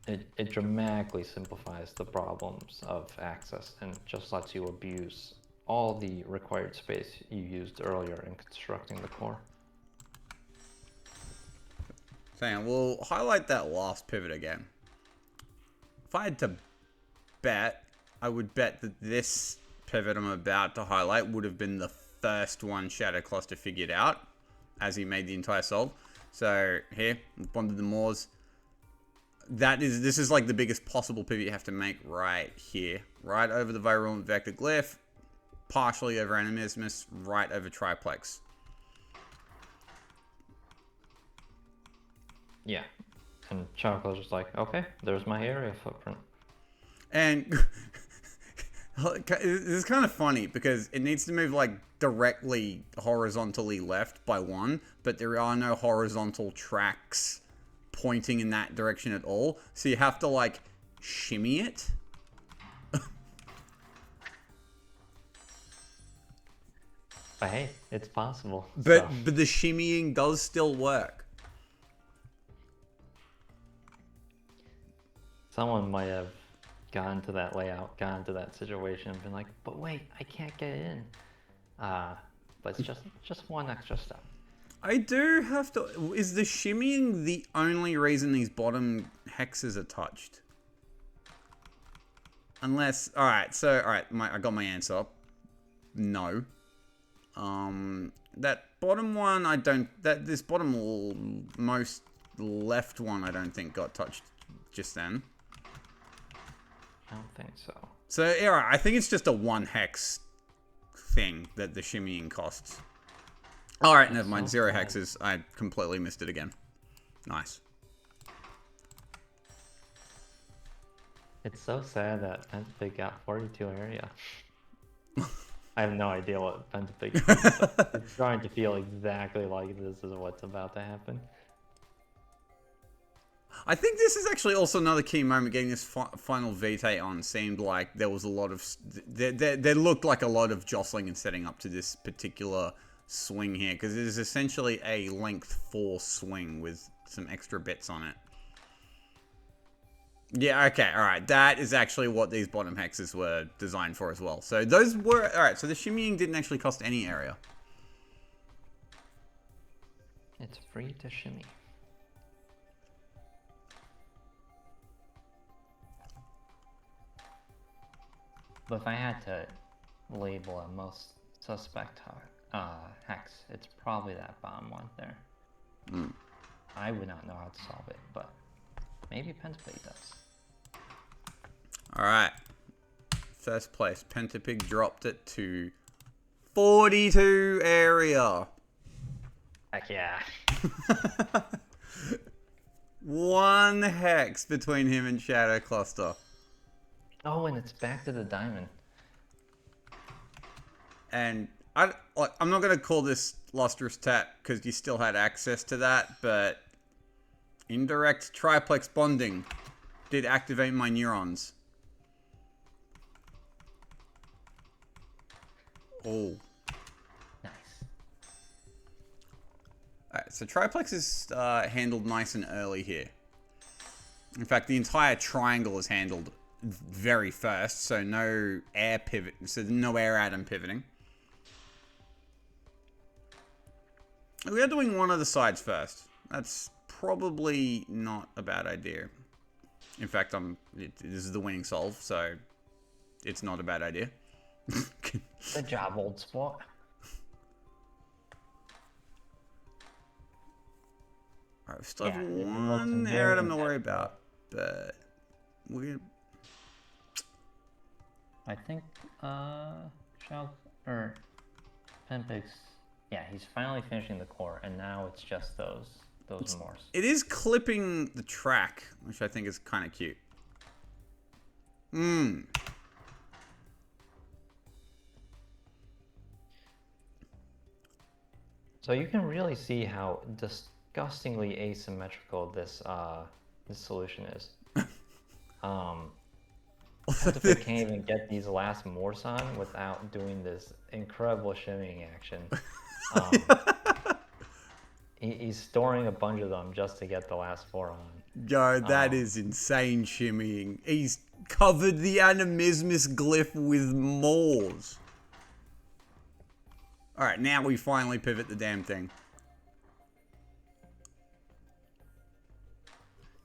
It dramatically simplifies the problems of access and just lets you abuse all the required space you used earlier in constructing the core. So we'll highlight that last pivot again. If I had to bet, I would bet that this pivot I'm about to highlight would have been the first one Shadow Cluster figured out as he made the entire solve. So here, bonded the Moors. This is like the biggest possible pivot you have to make right here. Right over the Virulent Vector Glyph, partially over Animismus, right over Triplex. Yeah, and Shadow Cluster's like, okay, there's my area footprint. And this is kind of funny because it needs to move like directly horizontally left by one, but there are no horizontal tracks pointing in that direction at all. So you have to like shimmy it. But hey, it's possible. But the shimmying does still work. Someone might have gotten to that layout, gotten to that situation, and been like, but wait, I can't get it in. But it's just one extra step. I do have to... is the shimmying the only reason these bottom hexes are touched? Unless... alright, so... alright, I got my answer. No. That bottom one, I don't... this bottom most left one, I don't think got touched just then. I don't think so. So, yeah, right, I think it's just a 1 hex thing that the shimmying costs. Alright, never mind. 0 hexes. I completely missed it again. Nice. It's so sad that Pentapig got 42 area. I have no idea what Pentapig is doing, but it's starting to feel exactly like this is what's about to happen. I think this is actually also another key moment. Getting this final Vitae on seemed like there was a lot of... There looked like a lot of jostling and setting up to this particular swing here, because it is essentially a length 4 swing with some extra bits on it. Yeah, okay, alright. That is actually what these bottom hexes were designed for as well. So those were... Alright, so the shimmying didn't actually cost any area. It's free to shimmy. But if I had to label a most suspect hex, it's probably that bottom one there. I would not know how to solve it, but maybe Pentapig does. Alright. First place. Pentapig dropped it to 42 area. Heck yeah. 1 hex between him and Shadow Cluster. Oh, and it's back to the diamond. And I'm not going to call this Lustrous Tap because you still had access to that, but indirect triplex bonding did activate my neurons. Oh. Nice. Alright, so triplex is handled nice and early here. In fact, the entire triangle is handled very first, so no air pivot, so no air atom pivoting. We are doing one of the sides first. That's probably not a bad idea. In fact, this is the winning solve, so it's not a bad idea. Good job, old sport. Alright, we still have one air atom to worry about, but we're... I think, Pentapig's, yeah, he's finally finishing the core, and now it's just those Moors. It is clipping the track, which I think is kind of cute. So you can really see how disgustingly asymmetrical this solution is. Pentapig can't even get these last Moors on without doing this incredible shimmying action. He's storing a bunch of them just to get the last 4 on. Yo, that is insane shimmying. He's covered the animismus glyph with Moors. Alright, now we finally pivot the damn thing.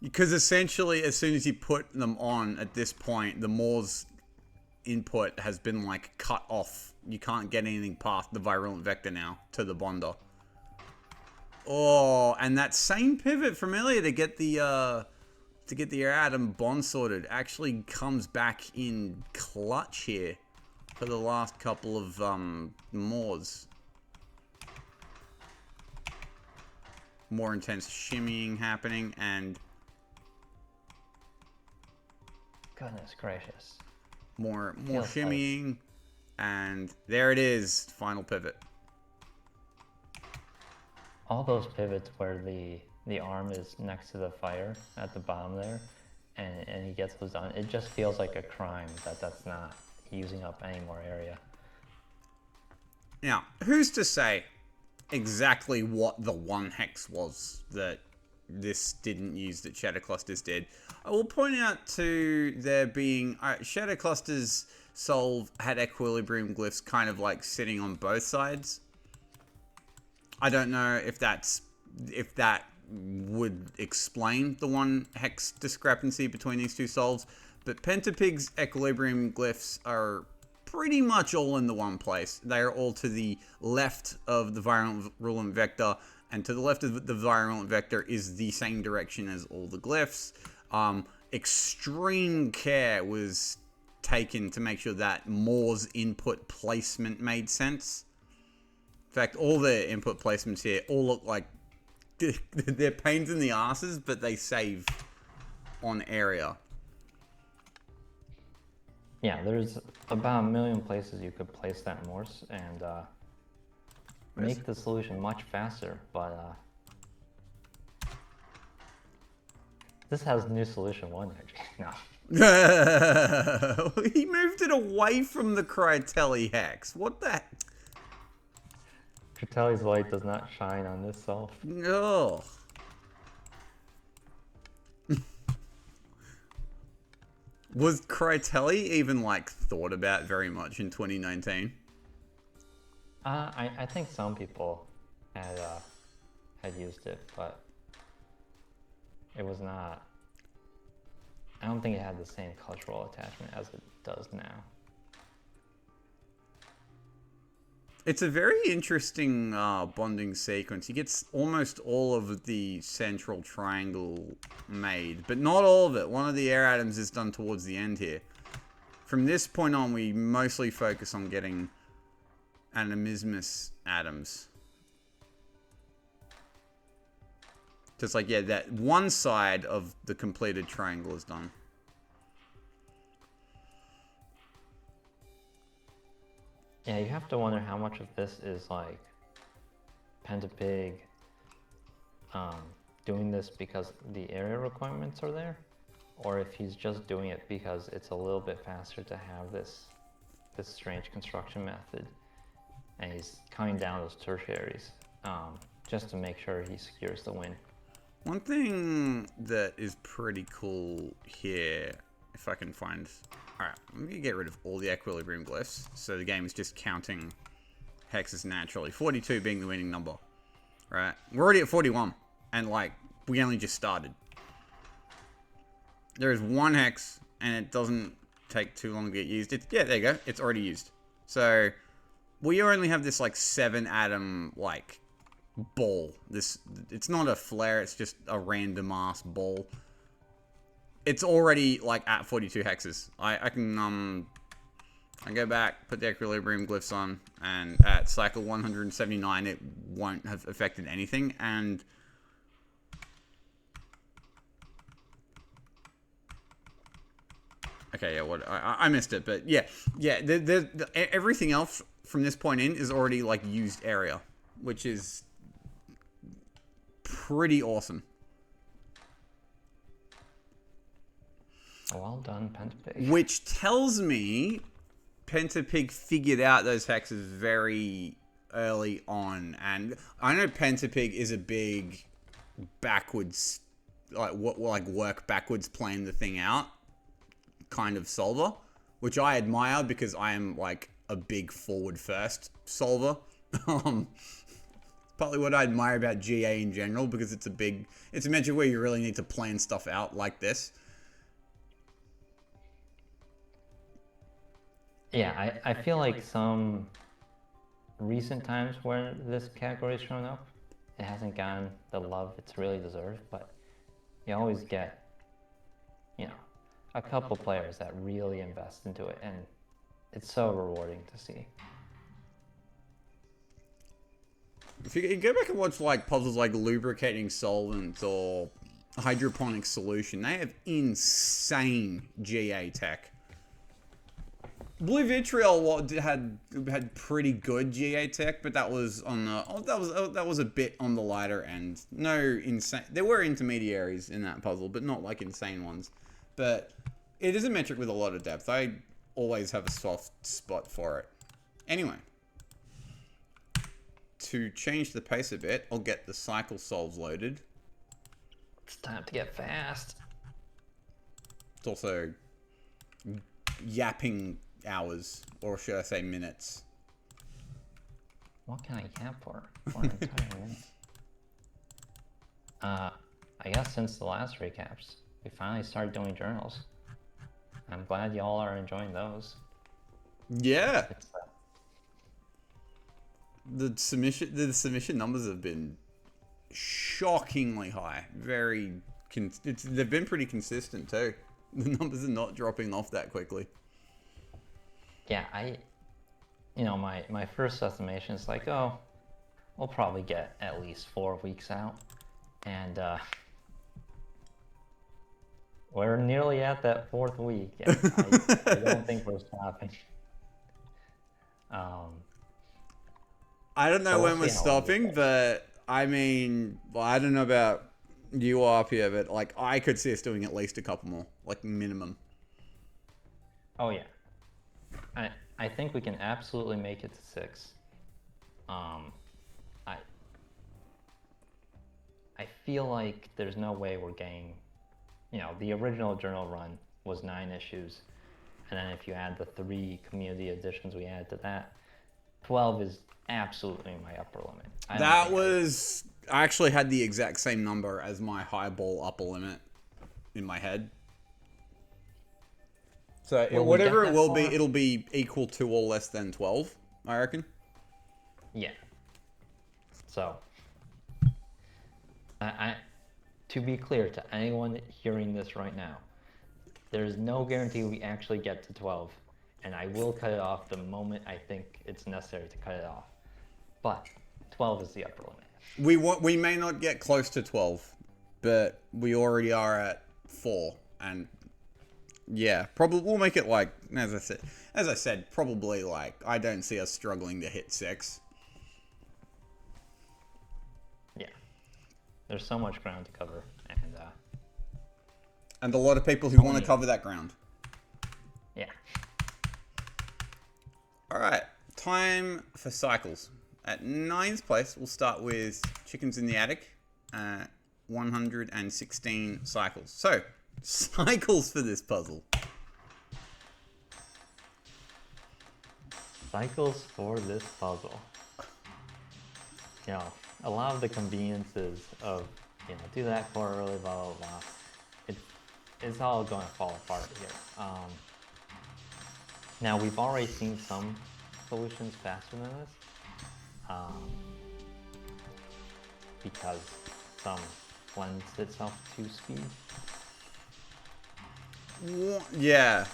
Because essentially, as soon as you put them on at this point, the Moors input has been, like, cut off. You can't get anything past the Virulent Vector now to the Bonder. Oh, and that same pivot from earlier to get the air atom bond sorted actually comes back in clutch here for the last couple of Moors. More intense shimmying happening, and Goodness gracious. more shimmying, and there it is, final pivot. All those pivots where the arm is next to the fire at the bottom there, and he gets those done, it just feels like a crime that's not using up any more area. Now, who's to say exactly what the 1 hex was that this didn't use that Shadow Clusters did? I will point out to there being... Shadow Clusters solve had equilibrium glyphs kind of like sitting on both sides. I don't know if that would explain the 1 hex discrepancy between these two solves, but Pentapig's equilibrium glyphs are pretty much all in the one place. They are all to the left of the Virulent Vector, and to the left of the Virulent Vector is the same direction as all the glyphs. Extreme care was taken to make sure that Moore's input placement made sense. In fact, all their input placements here all look like they're pains in the asses, but they save on area. Yeah, there's about 1 million places you could place that Morse and make the solution much faster, but this has new solution 1 actually. No. He moved it away from the Critelli hex. What the heck? Critelli's light does not shine on this self. No. Was Critelli even like thought about very much in 2019? I think some people had used it, but it was not. I don't think it had the same cultural attachment as it does now. It's a very interesting bonding sequence. He gets almost all of the central triangle made, but not all of it. One of the air atoms is done towards the end here. From this point on, we mostly focus on getting animismus atoms. Just like, yeah, that one side of the completed triangle is done. Yeah, you have to wonder how much of this is like Pentapig doing this because the area requirements are there, or if he's just doing it because it's a little bit faster to have this strange construction method, and he's cutting down those tertiaries just to make sure he secures the win. One thing that is pretty cool here, if I can find... Alright, I'm going to get rid of all the equilibrium glyphs, so the game is just counting hexes naturally. 42 being the winning number. Right? We're already at 41, and like, we only just started. There is one hex, and it doesn't take too long to get used. Yeah, there you go. It's already used. So, we only have this like 7 atom, like, ball. It's not a flare, it's just a random ass ball. It's already like at 42 hexes. I can I go back, put the equilibrium glyphs on, and at cycle 179 it won't have affected anything. And okay, yeah, what I missed it, but yeah, everything else from this point in is already like used area, which is pretty awesome. Well done, Pentapig. Which tells me Pentapig figured out those hexes very early on. And I know Pentapig is a big backwards, work backwards, plan the thing out kind of solver, which I admire because I am like a big forward first solver. Partly what I admire about GA in general, because it's a metric where you really need to plan stuff out like this. Yeah, I feel like some recent times where this category's shown up, it hasn't gotten the love it's really deserved, but you always get, a couple players that really invest into it, and it's so rewarding to see. If you go back and watch like puzzles like lubricating solvents or hydroponic solution, they have insane GA tech. Blue Vitriol had pretty good GA tech, but that was on the that was a bit on the lighter end. No insane. There were intermediaries in that puzzle, but not like insane ones. But it is a metric with a lot of depth. I always have a soft spot for it. Anyway, to change the pace a bit, I'll get the cycle solves loaded. It's time to get fast. It's also yapping hours, or should I say minutes. What can I yap for an entire minute? I guess since the last recaps, we finally started doing journals. I'm glad y'all are enjoying those. Yeah. The submission numbers have been shockingly high. They've been pretty consistent too. The numbers are not dropping off that quickly. Yeah, my first estimation is like, oh, we'll probably get at least 4 weeks out, and we're nearly at that fourth week, and I don't think we're stopping. I don't know So we'll when we're see how long it stopping, goes. but I mean, well, I don't know about you up here, but like I could see us doing at least a couple more, like minimum. Oh yeah, I think we can absolutely make it to 6. Um, I I feel like there's no way we're getting, the original journal run was 9 issues, and then if you add the 3 community editions we added to that, 12 is absolutely my upper limit. That was I actually had the exact same number as my highball upper limit in my head. So Will we whatever get it that will be, far? it'll be equal to or less than 12, I reckon. Yeah. So, I to be clear to anyone hearing this right now, there's no guarantee we actually get to 12, and I will cut it off the moment I think it's necessary to cut it off. But 12 is the upper limit. We may not get close to 12, but we already are at 4, and yeah, probably we'll make it like as I said, probably like I don't see us struggling to hit 6. Yeah. There's so much ground to cover, And a lot of people who want to cover that ground. yeah. All right, time for cycles. At 9th place, we'll start with Chickens in the Attic. 116 cycles. So, cycles for this puzzle. Cycles for this puzzle. A lot of the conveniences of, do that core early, blah, blah, blah. It's all going to fall apart here. Now, we've already seen some solutions faster than this. Because some lends itself to speed. Yeah.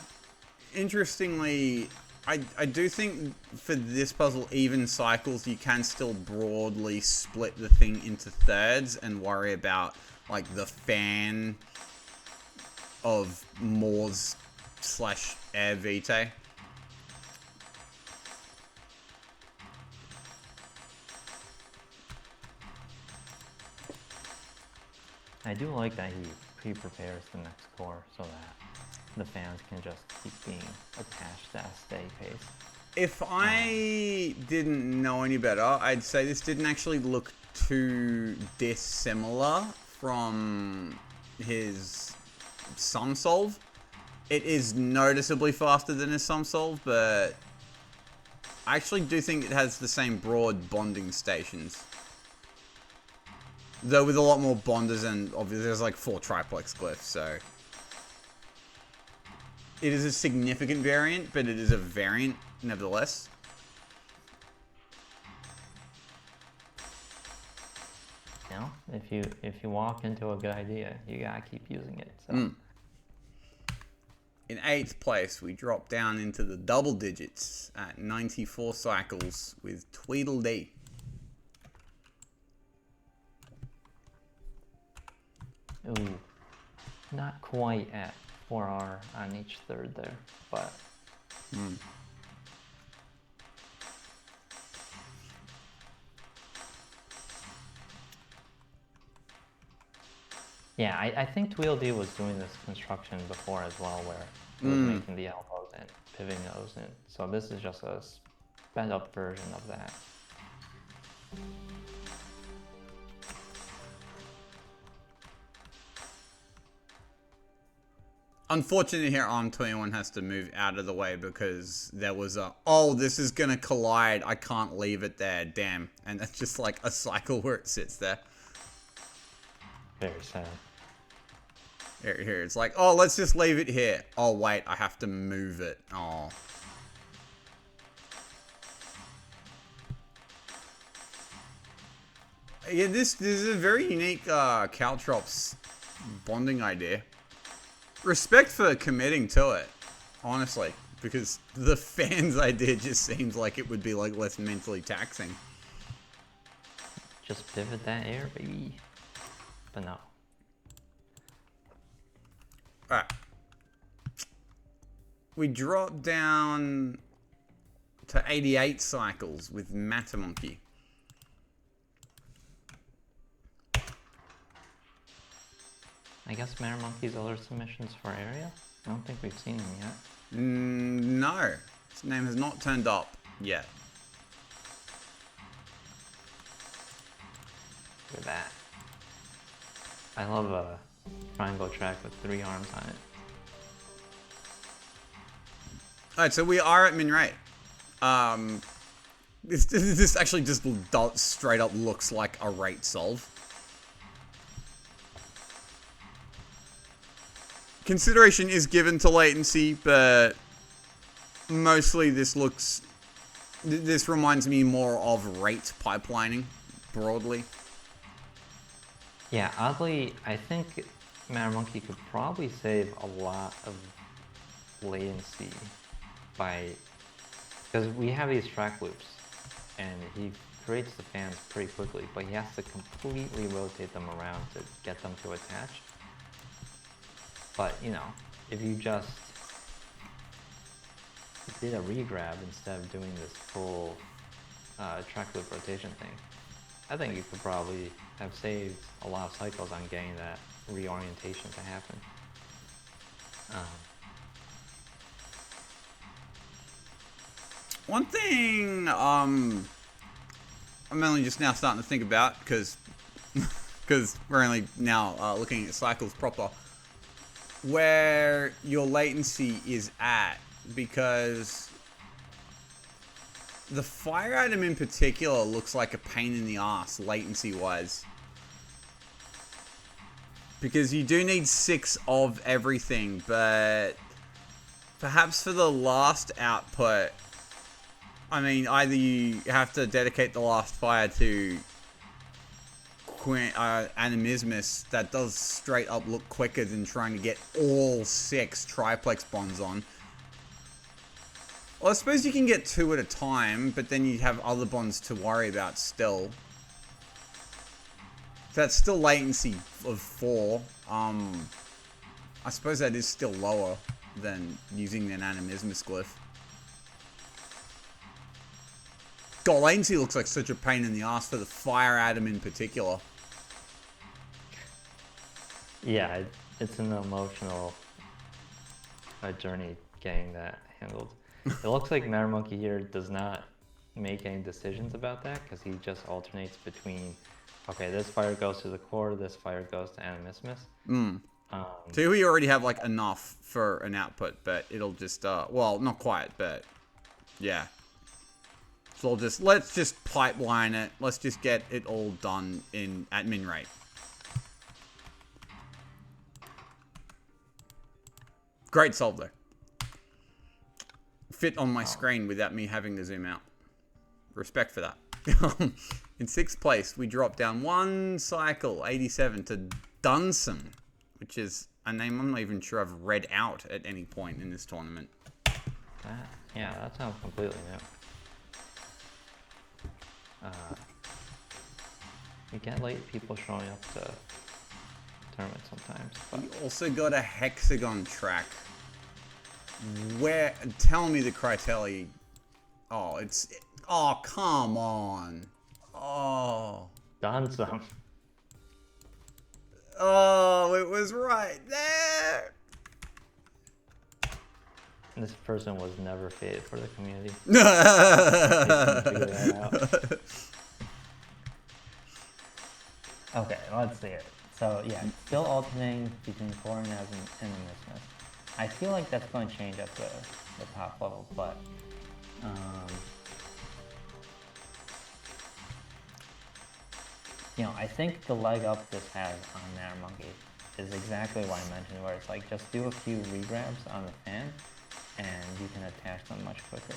Interestingly, I do think for this puzzle, even cycles, you can still broadly split the thing into thirds and worry about like the fan of Morse / Air Vitae. I do like that he pre-prepares the next core so that the fans can just keep being attached at a steady pace. If I didn't know any better, I'd say this didn't actually look too dissimilar from his sum solve. It is noticeably faster than his sum solve, but I actually do think it has the same broad bonding stations. Though with a lot more bonders, and obviously there's like 4 triplex glyphs, so it is a significant variant, but it is a variant nevertheless. If you walk into a good idea, you gotta keep using it. So. In 8th place, we drop down into the double digits at 94 cycles with Tweedledee. Ooh, not quite at 4R on each third there, but. Yeah, I think Tweedledee was doing this construction before as well, where it was making the elbows and pivoting those in. So this is just a sped up version of that. Unfortunately here, Arm 21 has to move out of the way because there was this is gonna collide, I can't leave it there, damn. And that's just like a cycle where it sits there. Very sad. Here, it's like, oh, let's just leave it here. Oh, wait, I have to move it. Oh. Yeah, this is a very unique Caltrops bonding idea. Respect for committing to it, honestly. Because the fans idea just seems like it would be like less mentally taxing. Just pivot that air, baby. But no. Alright. We drop down to 88 cycles with Matamonkey. I guess Monkey's other submissions for area? I don't think we've seen him yet. No. His name has not turned up yet. Look at that. I love a triangle track with 3 arms on it. Alright, so we are at min rate. This actually just straight up looks like a rate solve. Consideration is given to latency, but mostly this reminds me more of rate pipelining, broadly. Yeah, oddly, I think Monkey could probably save a lot of latency by, because we have these track loops, and he creates the fans pretty quickly, but he has to completely rotate them around to get them to attach. But, you know, if you just did a regrab instead of doing this full track loop rotation thing, I think you could probably have saved a lot of cycles on getting that reorientation to happen. One thing I'm only just now starting to think about, because we're only now looking at cycles proper, where your latency is at, because the fire item in particular looks like a pain in the ass latency wise, because you do need 6 of everything, but perhaps for the last output, I mean, either you have to dedicate the last fire to Animismus, that does straight up look quicker than trying to get all 6 triplex bonds on. Well, I suppose you can get 2 at a time, but then you have other bonds to worry about still. That's still latency of 4. I suppose that is still lower than using an Animismus glyph. God, latency looks like such a pain in the ass for the fire atom in particular. Yeah, it's an emotional journey getting that handled. It looks like Monkey here does not make any decisions about that, because he just alternates between, okay, this fire goes to the core, this fire goes to Animismus. So we already have like enough for an output, but it'll just, well, not quite, but yeah. So let's just pipeline it. Let's just get it all done at min rate. Great solve though. Fit on my screen without me having to zoom out. Respect for that. In 6th place, we dropped down 1 cycle, 87, to Dunsum, which is a name I'm not even sure I've read out at any point in this tournament. Yeah, that sounds completely new. We get late people showing up to tournaments sometimes, but We also got a hexagon track. Where? Tell me the criteria. Oh, oh, come on. Oh. done some. Oh, it was right there. This person was never faded for the community. No. Figure that out. Okay, let's see it. So yeah, it's still alternating between core and Animismus. I feel like that's going to change at the top level, but you know, I think the leg up this has on Monkey is exactly what I mentioned, where it's like just do a few regrabs on the fan, and you can attach them much quicker.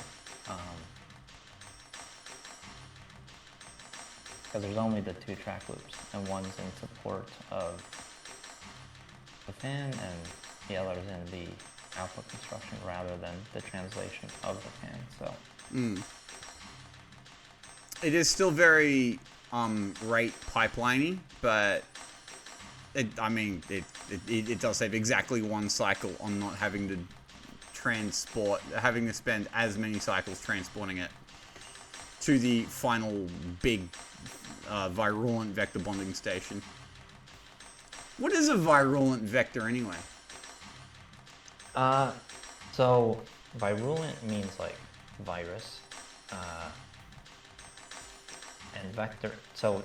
Because there's only the 2 track loops, and one's in support of the fan, and the other's in the output construction rather than the translation of the can. So it is still very rate pipeliney, but it does save exactly one cycle on not having to having to spend as many cycles transporting it to the final big virulent vector bonding station. What is a virulent vector anyway? So virulent means like virus, and vector. So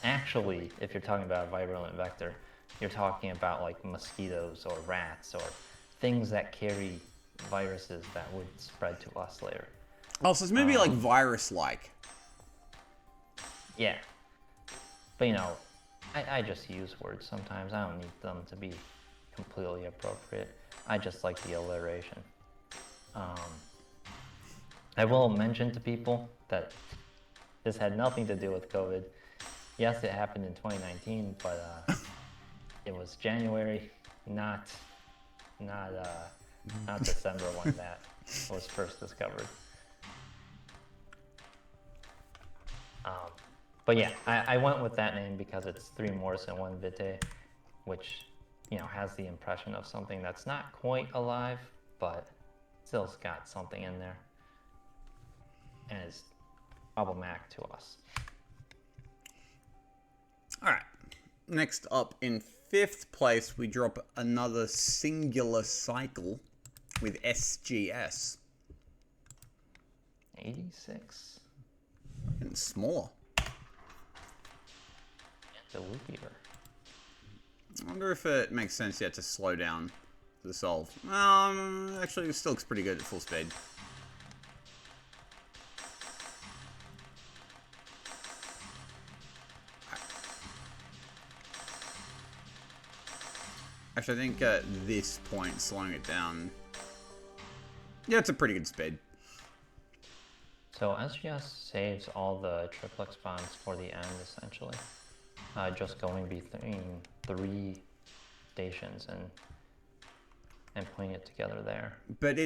actually, if you're talking about a virulent vector, you're talking about like mosquitoes or rats or things that carry viruses that would spread to us later. Oh, so it's maybe like virus-like. Yeah. But I just use words sometimes. I don't need them to be completely appropriate. I just like the alliteration. I will mention to people that this had nothing to do with COVID. Yes, it happened in 2019, but it was January, not December when that was first discovered. But yeah, I went with that name because it's 3 Morse and 1 Vitae, which has the impression of something that's not quite alive, but still's got something in there, and is problematic to us. All right. Next up, in 5th place, we drop another singular cycle with SGS. 86. And smaller. The loopier. I wonder if it makes sense yet to slow down the solve. Actually, it still looks pretty good at full speed. Actually, I think at this point, slowing it down... Yeah, it's a pretty good speed. So SGS saves all the triplex bonds for the end, essentially. Just going between 3 stations and putting it together there. But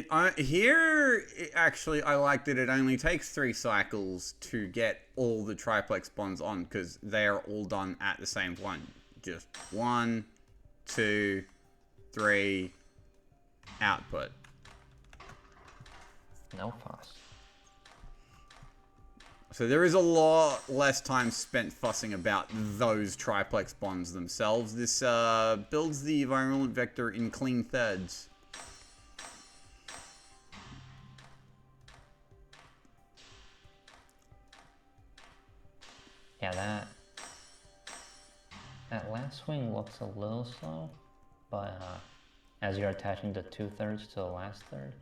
actually, I like that it only takes 3 cycles to get all the triplex bonds on, because they are all done at the same one. Just 1, 2, 3, output. No fuss. So there is a lot less time spent fussing about those triplex bonds themselves. This builds the virulent vector in clean thirds. Yeah, that last swing looks a little slow, but as you're attaching the 2/3 to the last third.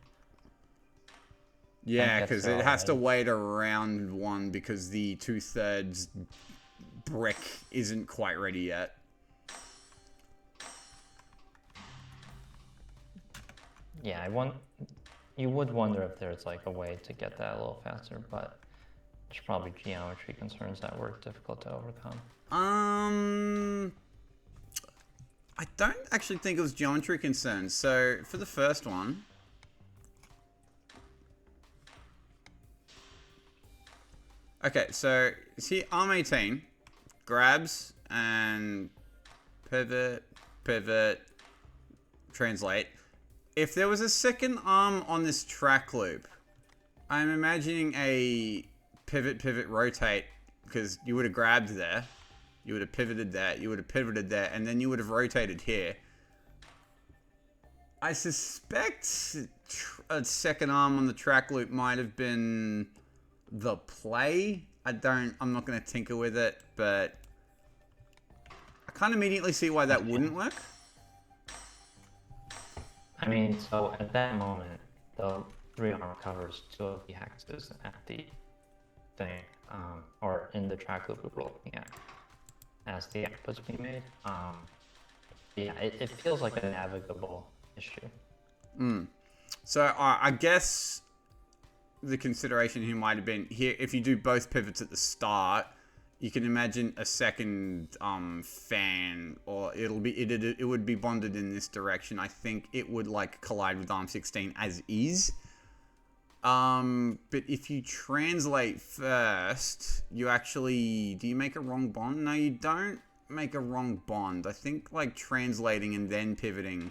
Yeah, because it has to wait around 1 because the 2/3 brick isn't quite ready yet. Yeah, you would wonder if there's like a way to get that a little faster, but there's probably geometry concerns that were difficult to overcome. I don't actually think it was geometry concerns. So for the first one, okay, so see arm 18 grabs and pivot, translate. If there was a second arm on this track loop, I'm imagining a pivot, rotate, because you would have grabbed there, you would have pivoted there, you would have pivoted there, and then you would have rotated here. I suspect a second arm on the track loop might have been the play. I'm not going to tinker with it, but I can't immediately see why that wouldn't work. I mean, so at that moment, the 3-arm covers 2 of the hexes at the thing, or in the track loop we're looking at, as the output's being made. Yeah, it feels like a navigable issue. So I guess the consideration here might have been, here if you do both pivots at the start, you can imagine a second fan, or it would be bonded in this direction. I think it would like collide with arm 16 as is. But if you translate first, you actually... Do you make a wrong bond? No, you don't make a wrong bond. I think, like, translating and then pivoting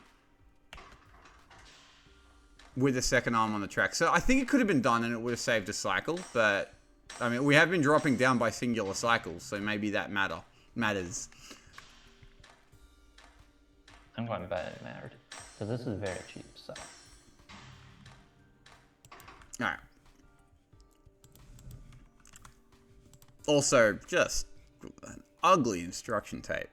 with a second arm on the track. So I think it could have been done and it would have saved a cycle, but... I mean, we have been dropping down by singular cycles, so maybe that matters. I'm going to bet it mattered. Because this is very cheap, so... Alright. Also, just an ugly instruction tape.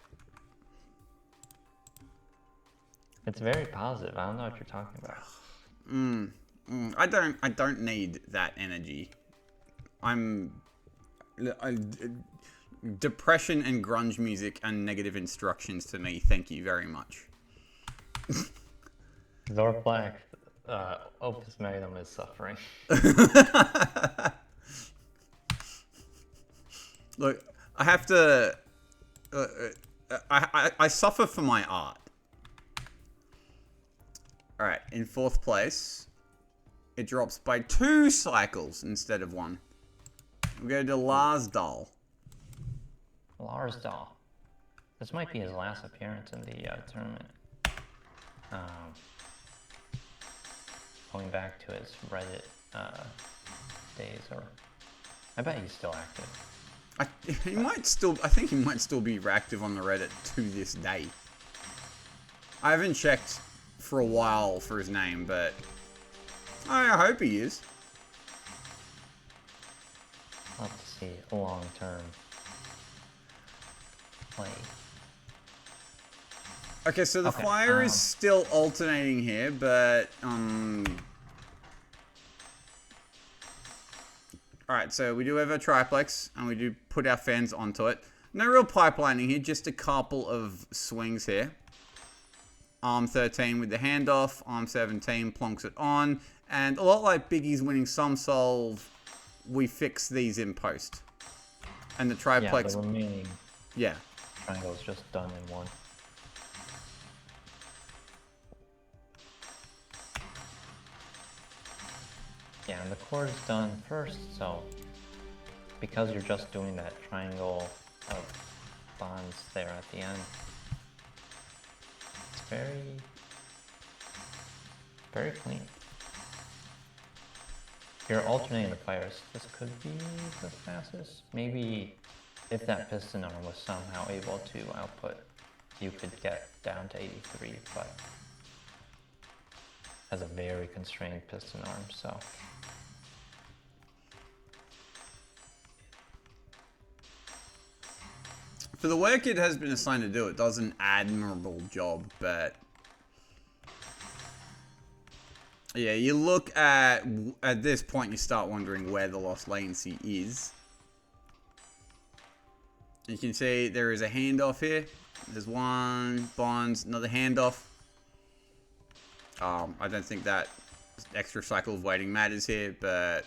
It's very positive. I don't know what you're talking about. I don't need that energy. Depression and grunge music and negative instructions to me. Thank you very much. Zor Black, Opus Magnum is suffering. Look, I have to... I suffer for my art. Alright, in 4th place, it drops by 2 cycles instead of 1. We go to Larsdal. Larsdal. This might be his last appearance in the tournament. Going back to his Reddit days, or I bet he's still active. I think he might still be active on the Reddit to this day. I haven't checked for a while for his name, but I hope he is. I'll have to see a long-term play. Okay, so the fire is still alternating here, but alright, so we do have a triplex, and we do put our fans onto it. No real pipelining here, just a couple of swings here. Arm 13 with the handoff, arm 17 plonks it on, and a lot like Biggie's winning some solve, we fix these in post. And the triplex... Yeah, the remaining yeah. triangle's just done in one. Yeah, and the chord is done first, so because you're just doing that triangle of bonds there at the end, it's very clean. You're alternating the fires. This could be the fastest. Maybe if that piston arm was somehow able to output, you could get down to 83, but has a very constrained piston arm, so. For the work it has been assigned to do, it does an admirable job, but yeah, you look at this point, you start wondering where the lost latency is. You can see there is a handoff here. There's one, bonds, another handoff. I don't think that extra cycle of waiting matters here, but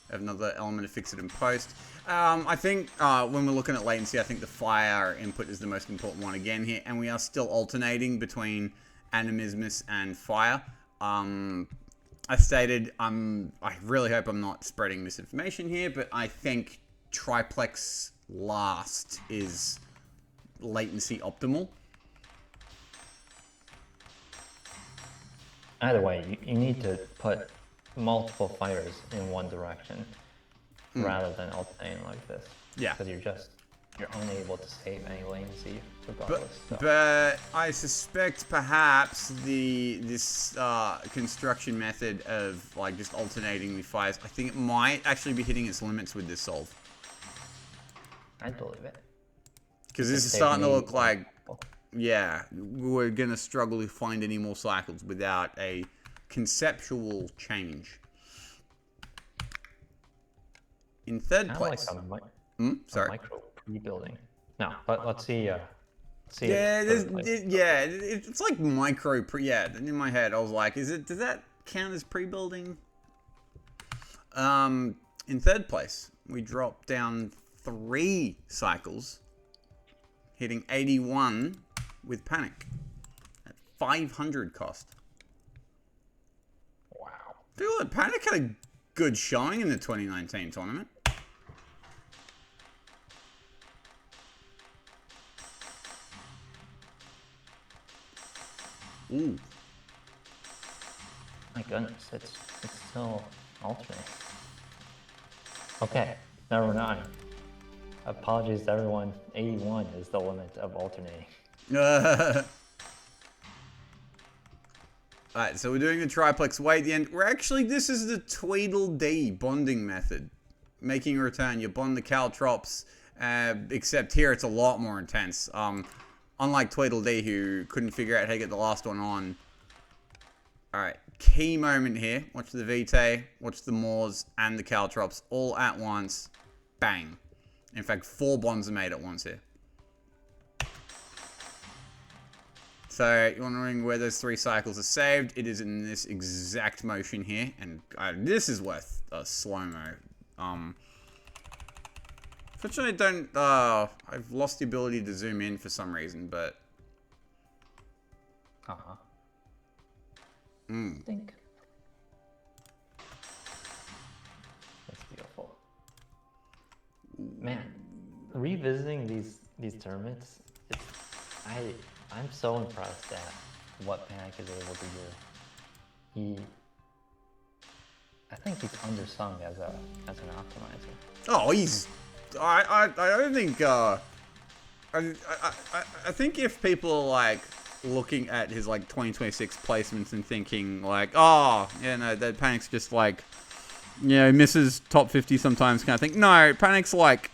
I have another element to fix it in post. I think when we're looking at latency, I think the fire input is the most important one again here, and we are still alternating between animismus and fire. I stated, I really hope I'm not spreading misinformation here, but I think triplex last is latency optimal. Either way, you need to put multiple fires in one direction rather than alternating like this. Yeah. Because you're unable to save any latency regardless. But I suspect perhaps this construction method of like just alternating the fires, I think it might actually be hitting its limits with this solve. I believe it. Because this is starting to look like, yeah, we're going to struggle to find any more cycles without a conceptual change. In 3rd place. Like sorry. A micro rebuilding. No, but let's see. Yeah, it's like micro yeah, in my head I was like, does that count as pre-building? In 3rd place, we drop down 3 cycles, hitting 81 with Panic at 500 cost. Wow. I feel like Panic had a good showing in the 2019 tournament. Ooh. My goodness, it's still alternating. Okay, number 9. Apologies to everyone. 81 is the limit of alternating. Alright, so we're doing the triplex way at the end. This is the Tweedledee bonding method. Making a return, you bond the caltrops, except here it's a lot more intense. Unlike Tweedledee, who couldn't figure out how to get the last one on. Alright, key moment here. Watch the Vitae, watch the Moors, and the caltrops all at once. Bang. In fact, 4 bonds are made at once here. So, you're wondering where those 3 cycles are saved. It is in this exact motion here. And this is worth a slow-mo. Fortunately, I've lost the ability to zoom in for some reason, but... Uh-huh. I Think. That's beautiful. Man, revisiting these tournaments, I'm so impressed at what Panic is able to do. I think he's undersung as an optimizer. Oh, he's... I don't think... I think if people are, like, looking at his, like, 2026 placements and thinking, like, oh, yeah, no, that Panic's just, like, you know, misses top 50 sometimes kind of thing. No, Panic's, like,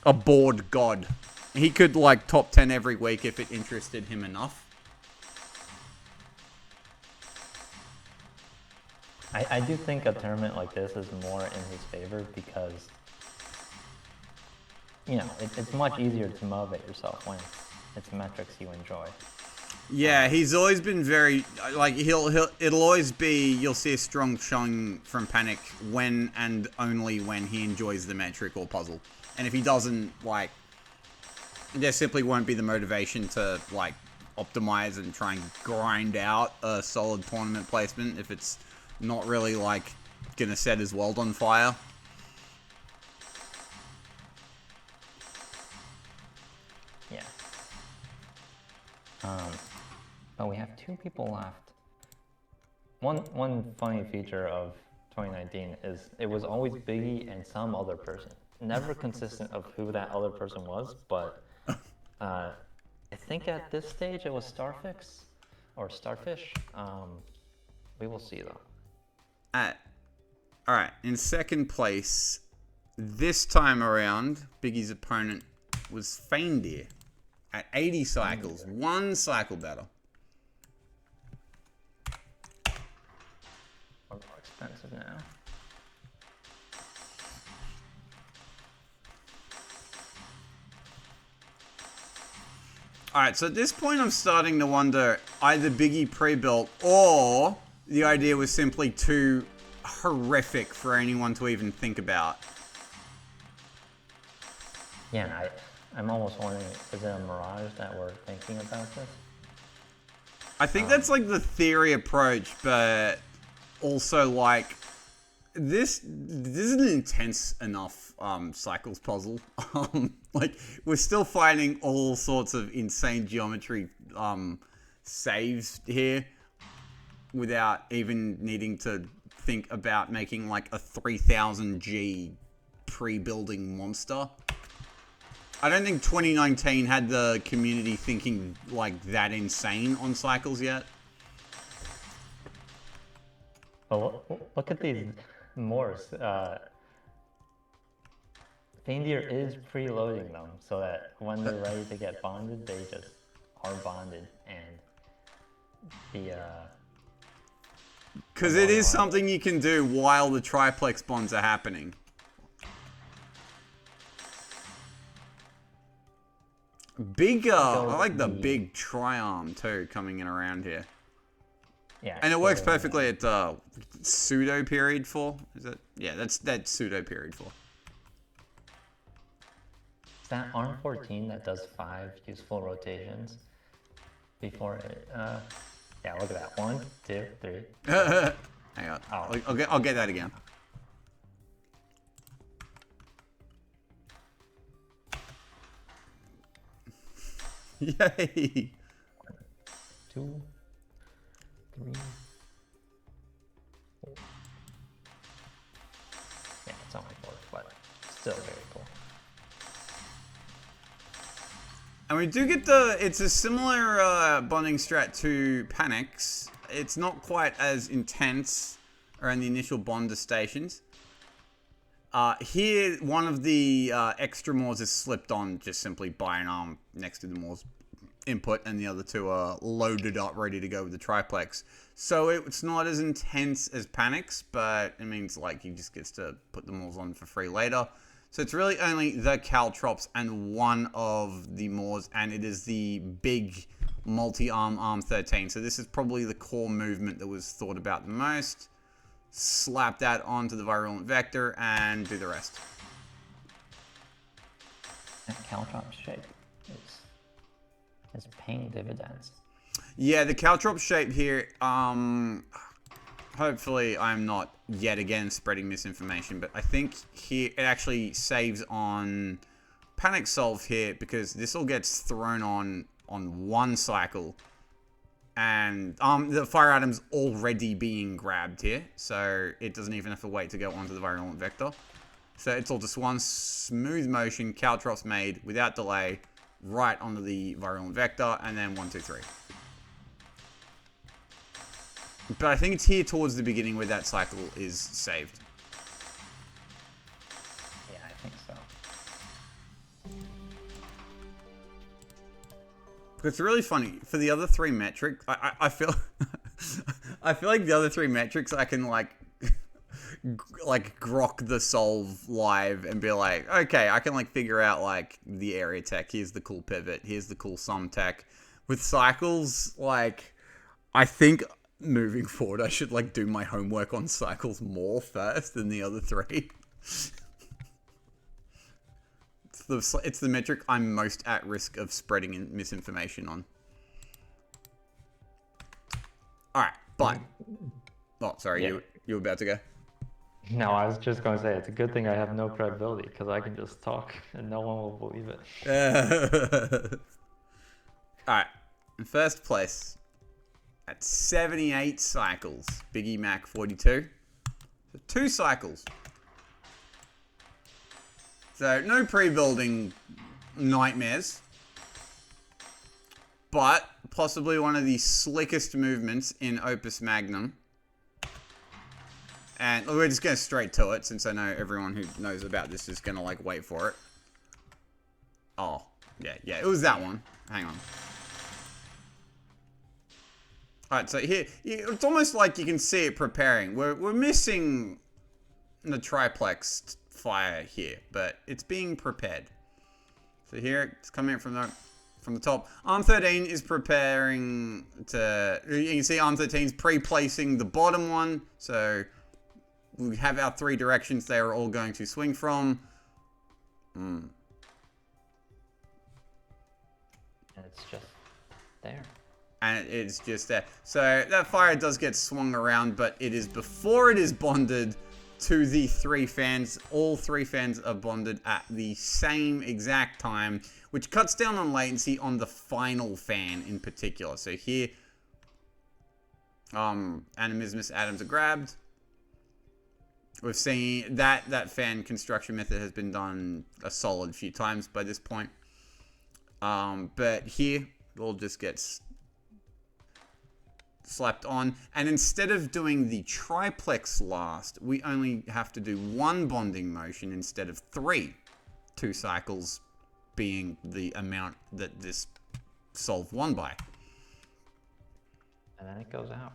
a bored god. He could, like, top 10 every week if it interested him enough. I do think a tournament like this is more in his favor because, you know, it's much easier to motivate yourself when it's metrics you enjoy. Yeah, he's always been very, like, it'll always be, you'll see a strong showing from Panic when and only when he enjoys the metric or puzzle. And if he doesn't, like, there simply won't be the motivation to, like, optimize and try and grind out a solid tournament placement if it's not really, like, gonna set his world on fire. Yeah. But we have 2 people left. One funny feature of 2019 is it was always Biggie and some other person. Never consistent of who that other person was, but I think at this stage it was Starfix or Starfish. We will see though. Alright, in second place, this time around, Biggie's opponent was Faindeer at 80 cycles, 1 cycle better. Or more expensive now. Alright, so at this point I'm starting to wonder either Biggie pre-built or the idea was simply too horrific for anyone to even think about. Yeah, I'm almost wondering, is it a mirage that we're thinking about this? I think that's like the theory approach, but also like this is an intense enough cycles puzzle. Like we're still finding all sorts of insane geometry saves here without even needing to think about making like a 3000 G pre-building monster. I don't think 2019 had the community thinking like that insane on cycles yet. Oh, look at these Moors. Faindeer is preloading them so that when they're ready to get bonded, they just are bonded, and the because it is something you can do while the triplex bonds are happening. Bigger. I like the big tri-arm too coming in around here. Yeah, and it works perfectly at pseudo period 4. Is it? Yeah, that's pseudo period 4. It's that arm 14 that does 5 useful rotations before it, yeah, look at that. 1, 2, 3. Hang on. Oh. I'll get that again. Yay! 2, 3, 4. Yeah, it's only 4, but still very cool. And we do get it's a similar bonding strat to Panics. It's not quite as intense around the initial bonder stations. Here, one of the extra Moors is slipped on just simply by an arm next to the Moor's input, and the other two are loaded up, ready to go with the triplex. So it's not as intense as Panics, but it means like he just gets to put the Moors on for free later. So it's really only the Caltrops and one of the Moors, and it is the big multi-arm Arm 13. So this is probably the core movement that was thought about the most. Slap that onto the Virulent Vector and do the rest. That Caltrop shape is paying dividends. Yeah, the Caltrop shape here, hopefully I'm not yet again spreading misinformation, but I think here it actually saves on Panic Solve here because this all gets thrown on one cycle. And the Fire Atom's already being grabbed here, so it doesn't even have to wait to go onto the Virulent Vector. So it's all just one smooth motion, Caltrops made without delay, right onto the Virulent Vector, and then 1, 2, 3. But I think it's here towards the beginning where that cycle is saved. Yeah, I think so. It's really funny for the other 3 metrics. I feel I feel like the other 3 metrics I can like grok the solve live and be like, okay, I can like figure out like the area tech. Here's the cool pivot. Here's the cool sum tech. With cycles, like I think moving forward, I should like do my homework on cycles more first than the other 3. It's the metric I'm most at risk of spreading misinformation on. Alright, but... Oh, sorry, Yeah. you were about to go? No, I was just going to say, it's a good thing I have no credibility, because I can just talk and no one will believe it. Alright, in first place, at 78 cycles, Biggie Mac 42. So 2 cycles. So, no pre-building nightmares. But, possibly one of the slickest movements in Opus Magnum. And we're just going straight to it, since I know everyone who knows about this is going to, like, wait for it. Oh, yeah, it was that one. Hang on. Alright, so here, it's almost like you can see it preparing. We're missing the triplex fire here, but it's being prepared. So here it's coming in from the top. Arm 13 is preparing to. You can see Arm 13 is pre-placing the bottom one. So we have our 3 directions they are all going to swing from. And it's just there. And it's just there. So that fire does get swung around, but it is before it is bonded to the 3 fans. All 3 fans are bonded at the same exact time, which cuts down on latency on the final fan in particular. So here, Animismus atoms are grabbed. We've seen that fan construction method has been done a solid few times by this point. But here, it all just gets slapped on, and instead of doing the triplex last, we only have to do 1 bonding motion instead of 3. 2 cycles being the amount that this solve won by. And then it goes out.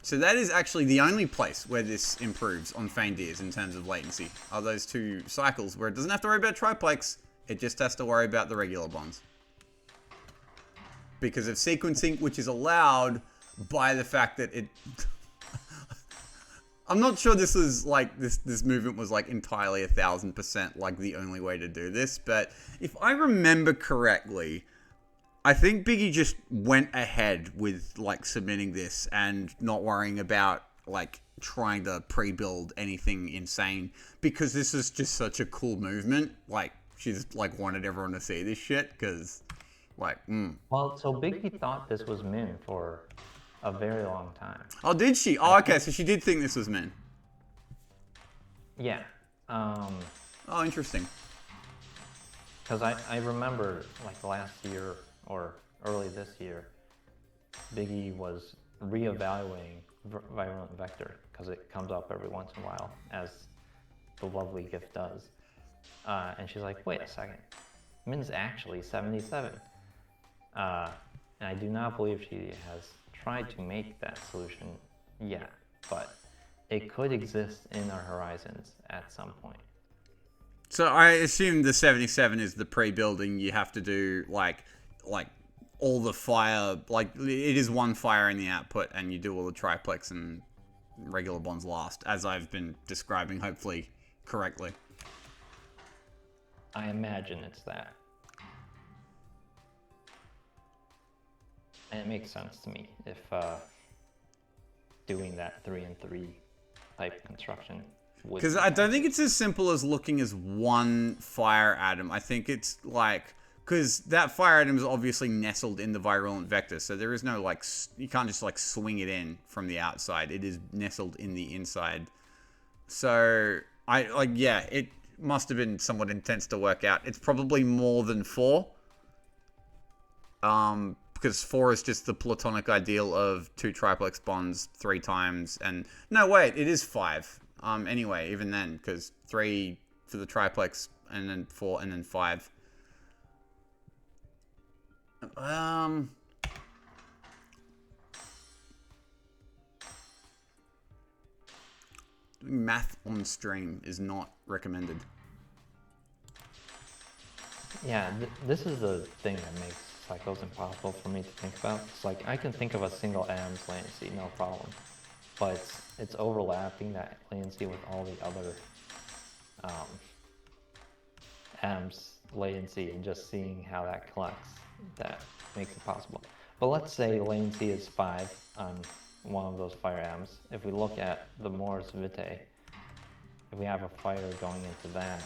So that is actually the only place where this improves on feigned ears in terms of latency, are those 2 cycles where it doesn't have to worry about triplex, it just has to worry about the regular bonds. Because of sequencing, which is allowed by the fact that it... I'm not sure this was like this movement was like entirely 1,000% like the only way to do this, but if I remember correctly, I think Biggie just went ahead with like submitting this and not worrying about like trying to pre-build anything insane because this is just such a cool movement. Like she just like wanted everyone to see this shit because like Well, so Biggie thought this was Min for a very long time. Oh, did she? Oh, okay, so she did think this was Min. Yeah. Oh, interesting. Because I remember like last year or early this year, Biggie was reevaluating Virulent Vector because it comes up every once in a while, as the lovely gift does. And she's like, wait a second, Min's actually 77. And I do not believe she has tried to make that solution yet, but it could exist in our horizons at some point. So I assume the 77 is the pre-building. You have to do like all the fire, like it is one fire in the output, and you do all the triplex and regular bonds last, as I've been describing, hopefully correctly. I imagine it's that. And it makes sense to me if doing that 3 and 3 type construction. Because I don't think it's as simple as looking as one fire atom. I think it's like, because that fire atom is obviously nestled in the virulent vector, so there is no like, you can't just like swing it in from the outside. It is nestled in the inside. So I like, yeah, it must have been somewhat intense to work out. It's probably more than 4. Because 4 is just the platonic ideal of 2 triplex bonds 3 times, and no, wait, it is 5. Anyway, even then, because 3 for the triplex, and then 4, and then 5. Doing math on stream is not recommended. Yeah, this is the thing that makes cycles impossible for me to think about. It's like I can think of a single atom's latency, no problem, but it's overlapping that latency with all the other atoms' latency and just seeing how that collects that makes it possible. But let's say latency is 5 on one of those fire atoms. If we look at the Mors Vitae, if we have a fire going into that,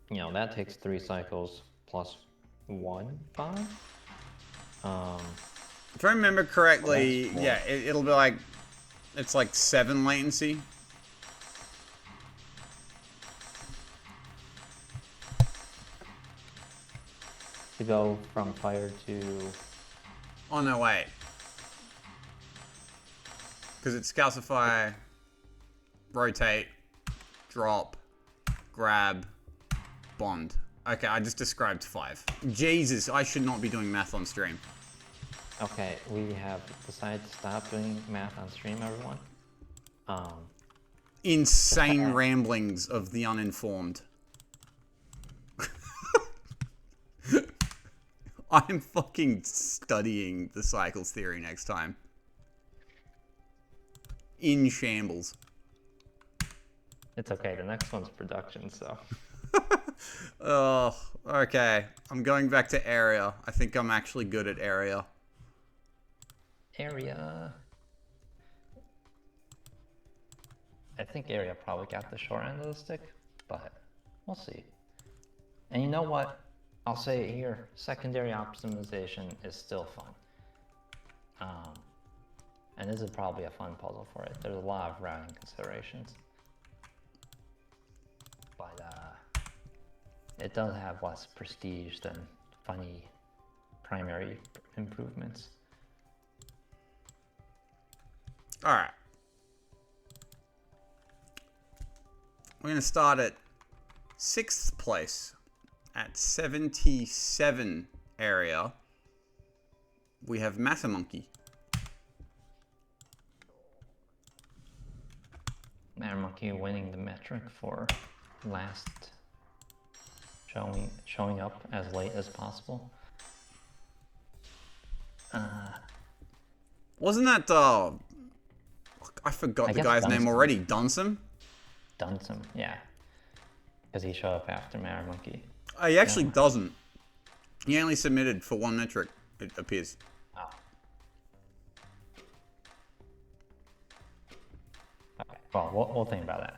you know, that takes 3 cycles plus 1, 5. If I remember correctly, yeah, it'll be like, it's like 7 latency. To go from fire to... Oh, no, wait. Because it's calcify, rotate, drop, grab, bond. Okay, I just described 5. Jesus, I should not be doing math on stream. Okay, we have decided to stop doing math on stream, everyone. Insane ramblings of the uninformed. I'm fucking studying the cycles theory next time. In shambles. It's okay, the next one's production, so... Oh, okay. I'm going back to area. I think I'm actually good at area. Area... I think area probably got the short end of the stick, but we'll see. And you know what? I'll say it here, secondary optimization is still fun. And this is probably a fun puzzle for it. There's a lot of routing considerations. But it does have less prestige than funny primary improvements. Alright. We're going to start at 6th place. At 77 area, we have Matter Monkey. Matter Monkey winning the metric for last showing up as late as possible. Wasn't that I forgot I the guess guy's name Dunstan. already. Dunsum? Dunsum, yeah. Because he showed up after Matter Monkey. He actually doesn't. He only submitted for 1 metric, it appears. Oh. Okay, well, we'll think about that.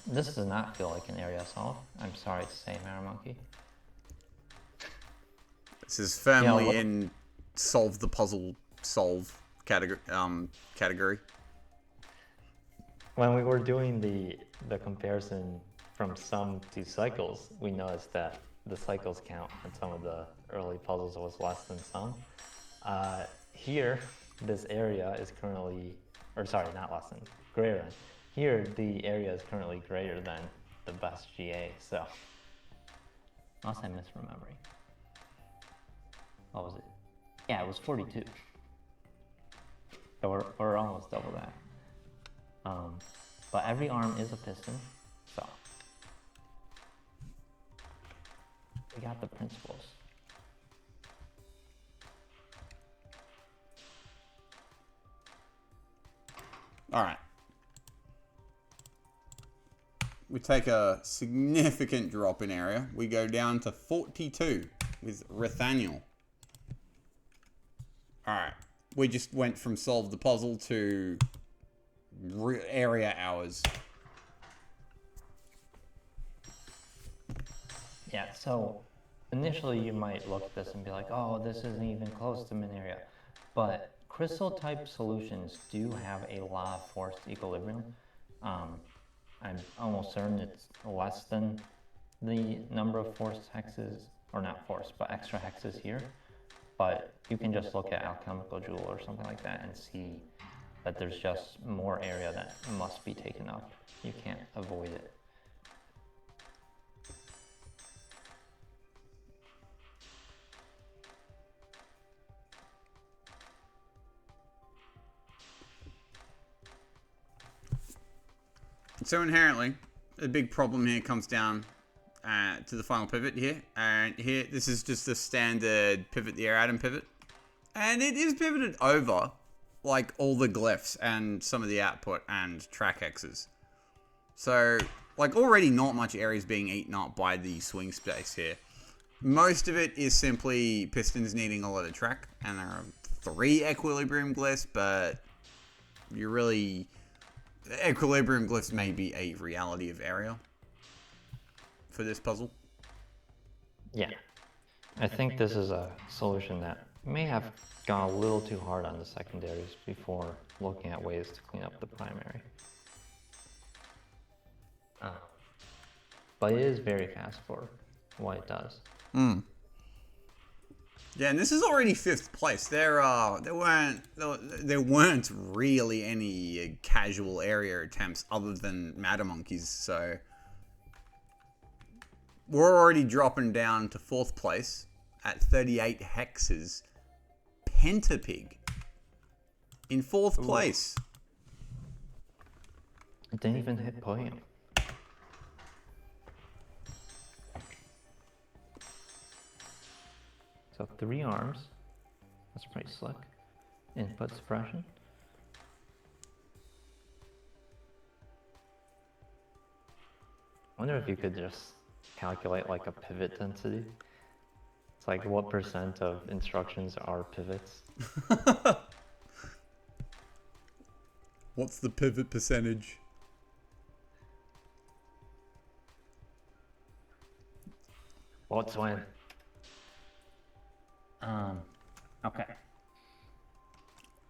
This does not feel like an area solve. I'm sorry to say, Matter Monkey. This is firmly in solve the puzzle solve category. When we were doing the comparison from sum to cycles, we noticed that the cycles count on some of the early puzzles was less than sum. Here, this area is currently, or sorry, not less than, greater than. Here, the area is currently greater than the best GA, so. Unless I'm misremembering. What was it? Yeah, it was 42. So we're almost double that. But every arm is a piston, so we got the principles. All right. We take a significant drop in area. We go down to 42 with Nathaniel. All right. We just went from solve the puzzle to area hours. Yeah, so initially you might look at this and be like, oh, this isn't even close to min area. But crystal type solutions do have a lot of forced equilibrium. I'm almost certain it's less than the number of forced hexes, or not forced, but extra hexes here. But you can just look at alchemical jewel or something like that and see that there's just more area that must be taken up. You can't avoid it. So inherently, a big problem here comes down to the final pivot here. And here, this is just the standard pivot the air atom pivot. And it is pivoted over, like, all the glyphs and some of the output and track hexes. So, like, already not much area is being eaten up by the swing space here. Most of it is simply pistons needing a lot of track. And there are 3 equilibrium glyphs, but you really... Equilibrium glyphs may be a reality of area for this puzzle. Yeah. I think this is a solution that may have gone a little too hard on the secondaries before looking at ways to clean up the primary. But it is very fast for what it does. Yeah, and this is already 5th place. There weren't really any casual area attempts other than Matter Monkeys, so we're already dropping down to 4th place at 38 hexes. Pentapig in 4th place. It didn't even hit podium. So 3 arms. That's pretty slick. Input suppression. I wonder if you could just calculate like a pivot density. It's like what % of instructions are pivots. What's the pivot percentage? What's when? Okay.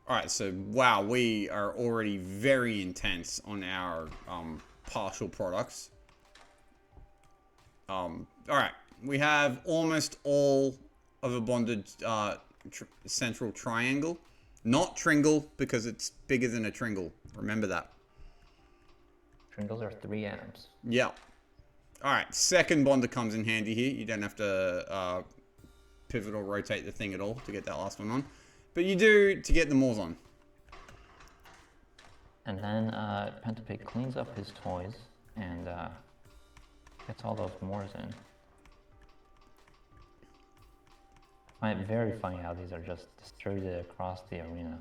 Alright, so wow, we are already very intense on our partial products. Alright, we have almost all of a bonded central triangle. Not tringle, because it's bigger than a tringle. Remember that. Tringles are 3 atoms. Yeah. Alright, second bonder comes in handy here. You don't have to pivot or rotate the thing at all to get that last one on. But you do to get the Moors on. And then Pentapig cleans up his toys and gets all those Moors in. I find it very funny how these are just distributed across the arena.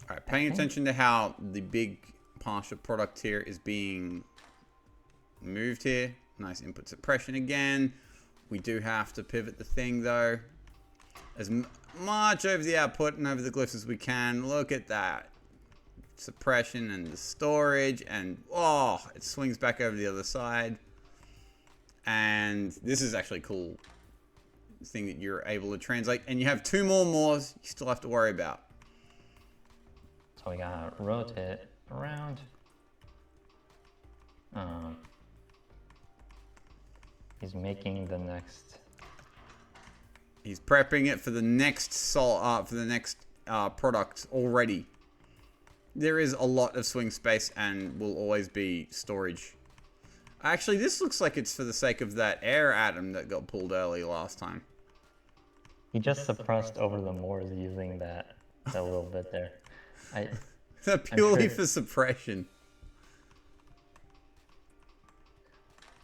Alright, paying attention to how the big partial product here is being moved here. Nice input suppression again. We do have to pivot the thing though. As much over the output and over the glyphs as we can. Look at that. Suppression and the storage, and oh, it swings back over the other side. And this is actually cool thing that you're able to translate, and you have 2 more Moors you still have to worry about. So we gotta rotate around. He's making the next. He's prepping it for the next product already. There is a lot of swing space and will always be storage. Actually, this looks like it's for the sake of that air atom that got pulled early last time. He just suppressed over the Moors using that little bit there. Purely for suppression.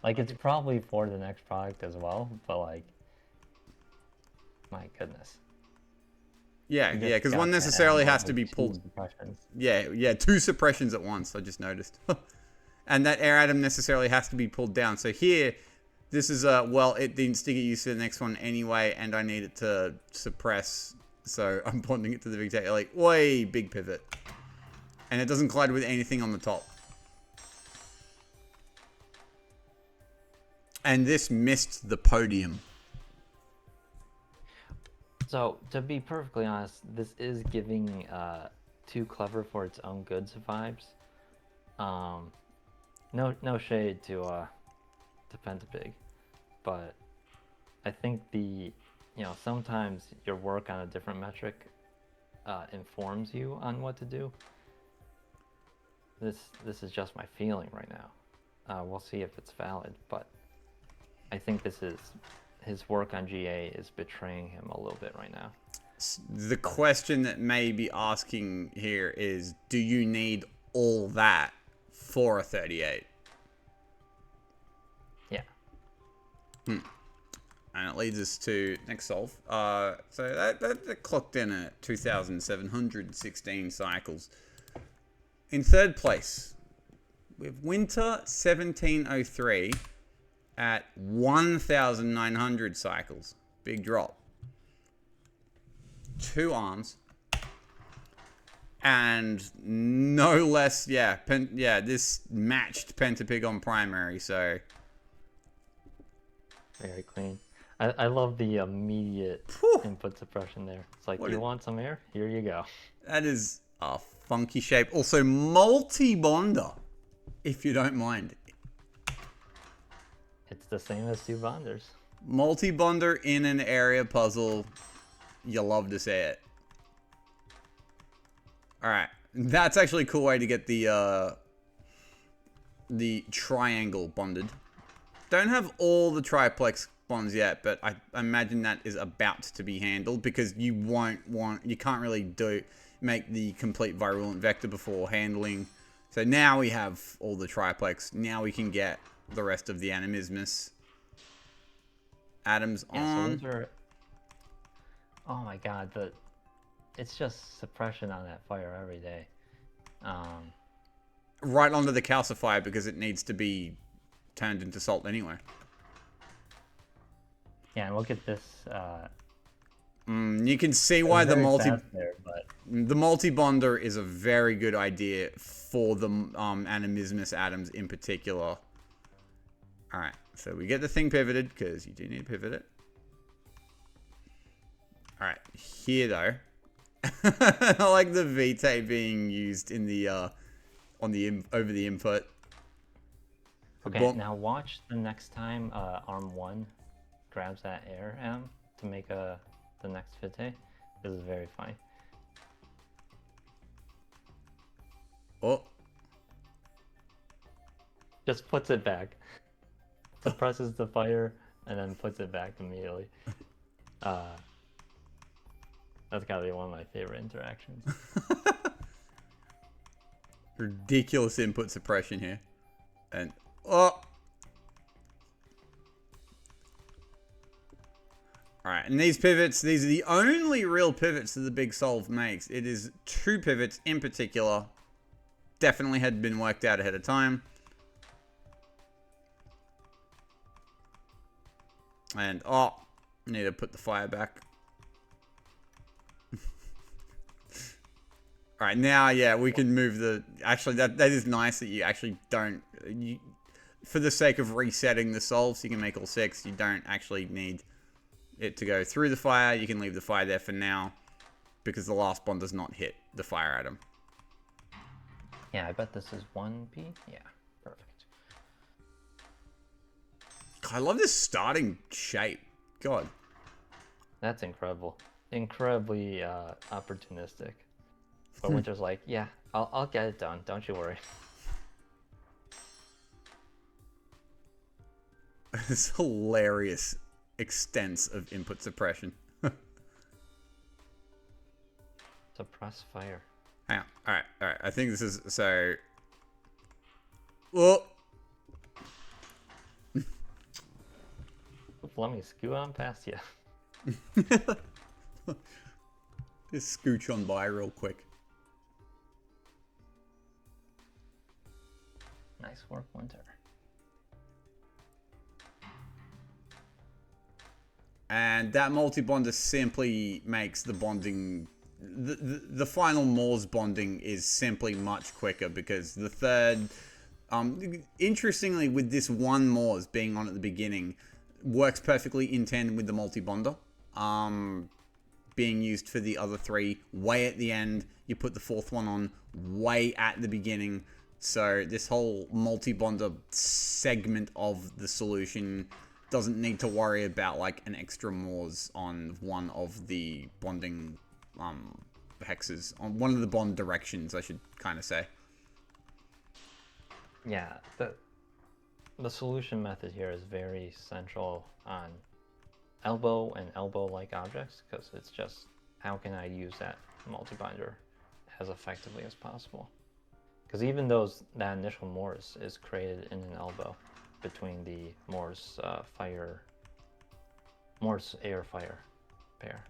Like, it's probably for the next product as well, but like, my goodness. Yeah, because one necessarily has to be pulled. Yeah, 2 suppressions at once, I just noticed. And that air atom necessarily has to be pulled down. So here, this is, well, it didn't stick it used to the next one anyway, and I need it to suppress. So I'm bonding it to the big tail, like, way big pivot. And it doesn't collide with anything on the top. And this missed the podium. So, to be perfectly honest, this is giving Too Clever for its own goods vibes. No shade to Pentapig, but I think sometimes your work on a different metric informs you on what to do. This is just my feeling right now. We'll see if it's valid, but I think his work on GA is betraying him a little bit right now. The question that may be asking here is, do you need all that for a 38? Yeah. And it leads us to next solve. So that clocked in at 2,716 cycles. In third place, we have Winter 1703 at 1,900 cycles. Big drop. 2 arms. And no less, this matched Pentapig on primary, so. Very clean. I love the immediate input suppression there. It's like, you want some air? Here you go. That is a funky shape. Also, multi-bonder, if you don't mind. It's the same as 2 bonders. Multi-bonder in an area puzzle. You love to see it. Alright. That's actually a cool way to get the triangle bonded. Don't have all the triplex bonds yet, but I imagine that is about to be handled because you can't really make the complete virulent vector before handling. So now we have all the triplex. Now we can get the rest of the animismus atoms on. So those are, oh my god, it's just suppression on that fire every day. Right onto the calcifier because it needs to be turned into salt anyway. Yeah, and look at this. You can see why the the multi-bonder is a very good idea for the animismus atoms in particular. Alright, so we get the thing pivoted, because you do need to pivot it. Alright, here though. I like the vitae being used in the over the input. Okay, now watch the next time arm 1 grabs that air atom to make the next vitae. This is very funny. Oh. Just puts it back. Suppresses the fire and then puts it back immediately. That's gotta be one of my favorite interactions. Ridiculous input suppression here. And oh. Alright, and these pivots, these are the only real pivots that the big solve makes. It is 2 pivots in particular. Definitely had been worked out ahead of time. And, oh, need to put the fire back. Alright, now, yeah, we can move the... Actually, that is nice that you actually don't... for the sake of resetting the solves, you can make all 6. You don't actually need it to go through the fire. You can leave the fire there for now, because the last bond does not hit the fire atom. Yeah, I bet this is 1P. Yeah, perfect. I love this starting shape. God. That's incredible. Incredibly opportunistic. But Winter's like, yeah, I'll get it done. Don't you worry. This hilarious extents of input suppression. Suppress fire. Hang on. Alright. I think this is... So... Whoa! Let me scoot on past you. Just scooch on by real quick. Nice work, Winter. And that multi-bonder simply makes the bonding... The final Morse bonding is simply much quicker because the third... interestingly, with this one Morse being on at the beginning, works perfectly in tandem with the multi-bonder. Being used for the other 3 way at the end. You put the 4th one on way at the beginning. So this whole multi-bonder segment of the solution doesn't need to worry about like an extra Morse on one of the bonding hexes, on one of the bond directions, I should kind of say. Yeah, the solution method here is very central on elbow and elbow-like objects, because it's just how can I use that multi-binder as effectively as possible. Because even though that initial Morse is created in an elbow between the Morse air fire pair.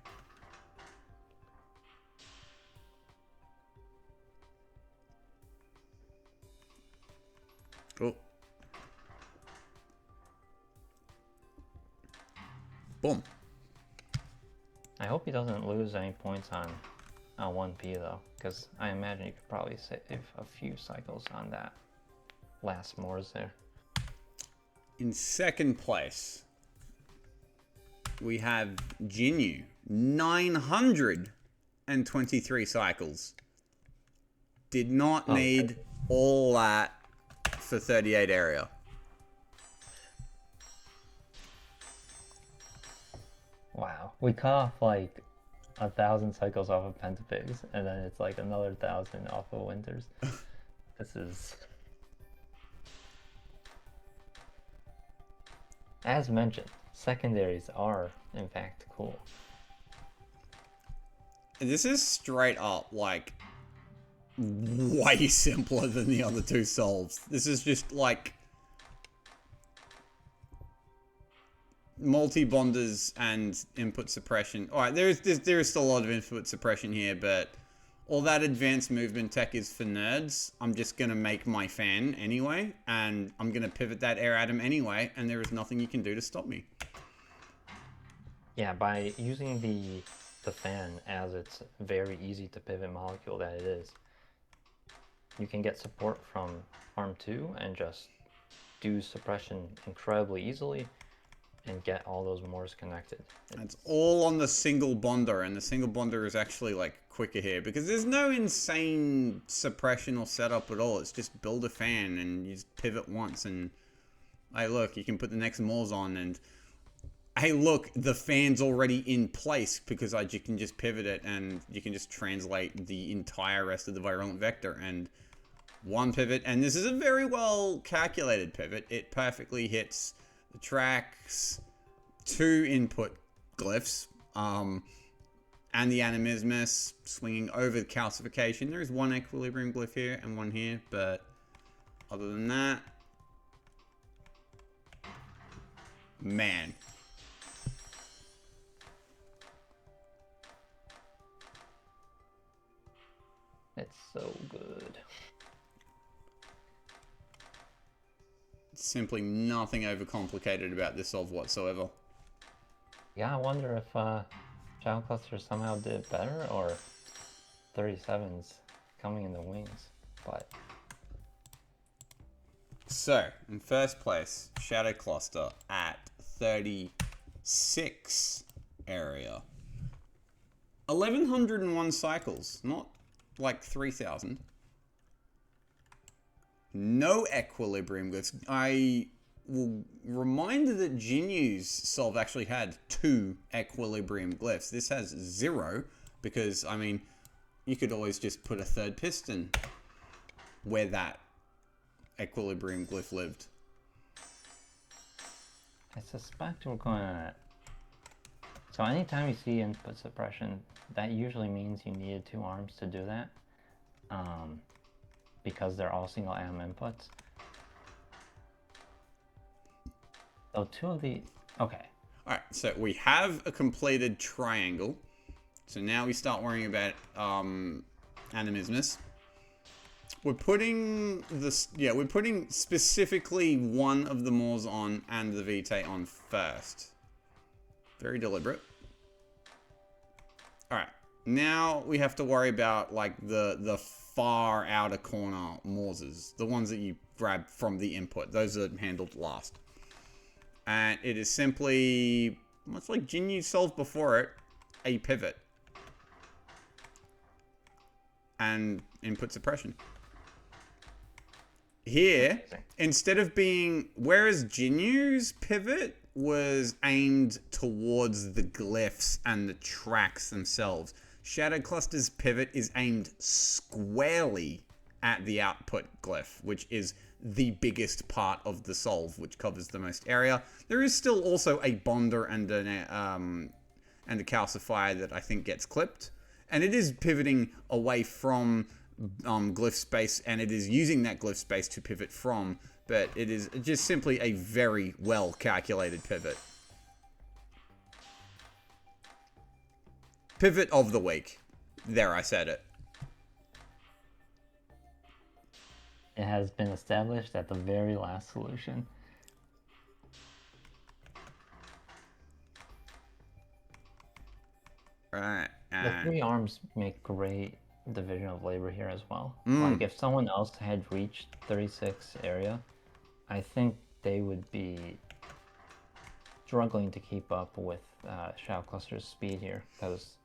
Cool. Boom. I hope he doesn't lose any points on 1P though, because I imagine you could probably save a few cycles on that last Morse there. In second place, we have Jinyu. 923 cycles. Did not need all that for 38 area. Wow, we cut off like 1,000 cycles off of Pentapigs, and then it's like another 1,000 off of Winters. This is... As mentioned, secondaries are, in fact, cool. This is straight up, like, way simpler than the other 2 solves. This is just, like, multi-bonders and input suppression. Alright, there is still a lot of input suppression here, but all that advanced movement tech is for nerds. I'm just going to make my fan anyway, and I'm going to pivot that air atom anyway, and there is nothing you can do to stop me. Yeah, by using the fan as its very easy to pivot molecule that it is, you can get support from Arm 2 and just do suppression incredibly easily and get all those Morse connected. It's all on the single bonder, and the single bonder is actually like quicker here because there's no insane suppression or setup at all. It's just build a fan and you just pivot once and hey look, you can put the next Morse on, and hey look, the fan's already in place because you can just pivot it and you can just translate the entire rest of the virulent vector, and one pivot, and this is a very well calculated pivot. It perfectly hits the tracks, 2 input glyphs, and the animismus swinging over the calcification. There is 1 equilibrium glyph here and 1 here, but other than that, man. simply nothing overcomplicated about this solve whatsoever. Yeah, I wonder if Child Cluster somehow did better or 37's coming in the wings. But So, in first place, Shadow Cluster at 36 area. 1101 cycles, not like 3000. No equilibrium glyphs. I will remind that Jinyu's solve actually had 2 equilibrium glyphs. This has 0 because, I mean, you could always just put a third piston where that equilibrium glyph lived. I suspect we're going to... So anytime you see input suppression, that usually means you needed 2 arms to do that. Because they're all single atom inputs. So 2 of the... Okay. Alright, so we have a completed triangle. So now we start worrying about animismus. We're putting this... Yeah, we're putting specifically one of the Moors on and the Vitae on first. Very deliberate. Alright, now we have to worry about like the far outer corner Morses. The ones that you grab from the input. Those are handled last. And it is simply, much like Jinyu solved before it, a pivot. And input suppression. Here, instead of being, whereas Jinyu's pivot was aimed towards the glyphs and the tracks themselves, Shadow Cluster's pivot is aimed squarely at the output glyph, which is the biggest part of the solve, which covers the most area. There is still also a bonder and a calcifier that I think gets clipped, and it is pivoting away from glyph space, and it is using that glyph space to pivot from, but it is just simply a very well calculated pivot. Pivot of the week. There, I said it. It has been established at the very last solution. Right. The 3 arms make great division of labor here as well. Mm. Like if someone else had reached 36 area, I think they would be struggling to keep up with Shadow Cluster's speed here, because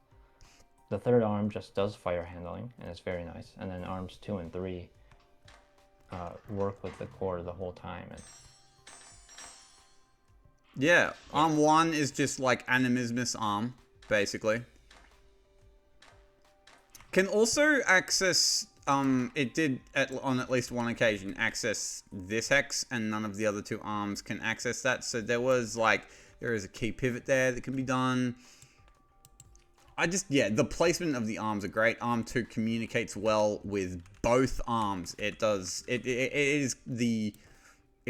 the 3rd arm just does fire handling, and it's very nice. And then arms 2 and 3 work with the core the whole time. And yeah, arm 1 is just like animismus arm, basically. Can also access, it did on at least one occasion access this hex, and none of the other 2 arms can access that. So there is a key pivot there that can be done. The placement of the arms are great. Arm 2 communicates well with both arms. It does, it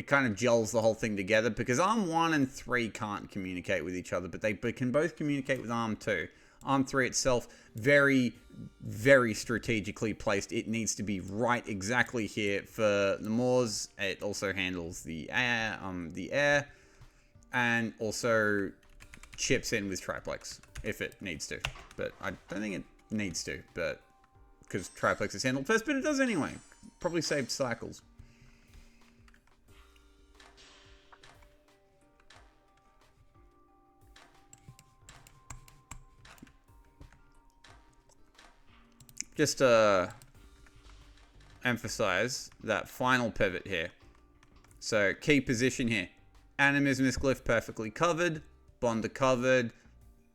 kind of gels the whole thing together, because arm 1 and 3 can't communicate with each other, but they can both communicate with arm 2. Arm 3 itself, very, very strategically placed. It needs to be right exactly here for the Moors. It also handles the air, and also chips in with triplex if it needs to. But I don't think it needs to, but because triplex is handled first, but it does anyway. Probably saved cycles. Just to emphasize that final pivot here. So key position here. Animismus glyph perfectly covered. Bonder covered.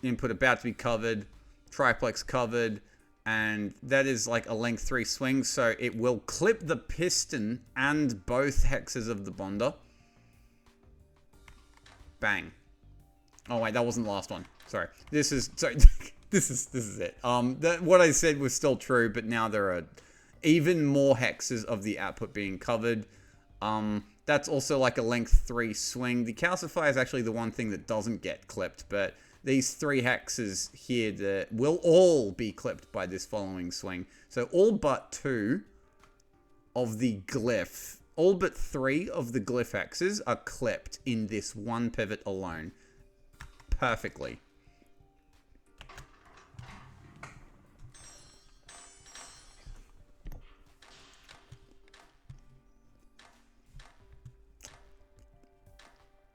Input about to be covered. Triplex covered. And that is like a length 3 swing. So it will clip the piston and both hexes of the bonder. Bang. Oh wait, that wasn't the last one. Sorry. This is it. What I said was still true, but now there are even more hexes of the output being covered. That's also like a length 3 swing. The calcifier is actually the one thing that doesn't get clipped, but these 3 hexes here that will all be clipped by this following swing. So all but 2 of the glyph, All but 3 of the glyph X's are clipped in this one pivot alone. Perfectly.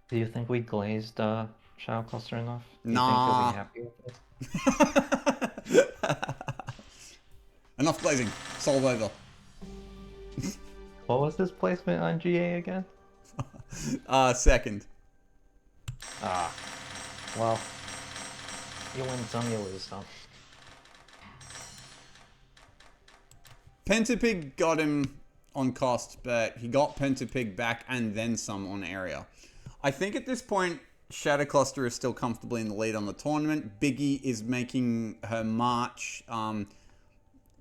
Do you think we glazed Shadow Cluster enough? Do you Nah. think you'll be happy with this? Enough glazing. Solve over. What was this placement on GA again? Second. Well, you win some, you lose some. Pentapig got him on cost, but he got Pentapig back and then some on area. I think at this point, Shadow Cluster is still comfortably in the lead on the tournament. Biggie is making her march,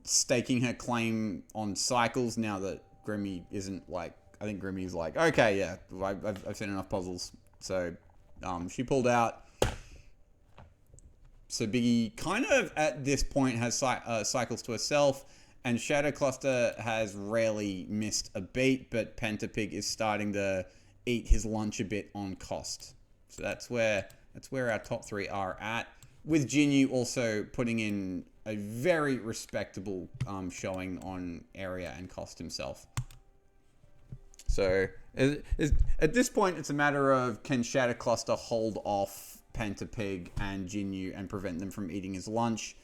staking her claim on cycles now that Grimmy isn't like... I think Grimmy's like, okay, yeah, I've seen enough puzzles. So she pulled out. So Biggie kind of at this point has cycles to herself, and Shadow Cluster has rarely missed a beat, but Pentapig is starting to eat his lunch a bit on cost. So that's where our top 3 are at, with Jinyu also putting in a very respectable showing on area and cost himself. So at this point, it's a matter of, can Shadow Cluster hold off Pentapig and Jinyu and prevent them from eating his lunch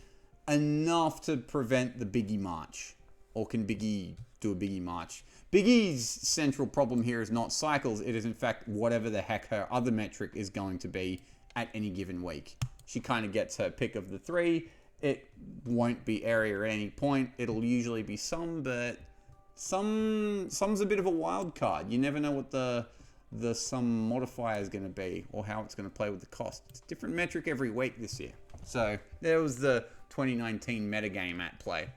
enough to prevent the Biggie march? Or can Biggie do a Biggie march? Biggie's central problem here is not cycles. It is, in fact, whatever the heck her other metric is going to be at any given week. She kind of gets her pick of the 3. It won't be area at any point. It'll usually be some, but some's a bit of a wild card. You never know what the sum modifier is going to be or how it's going to play with the cost. It's a different metric every week this year. So there was the 2019 metagame at play.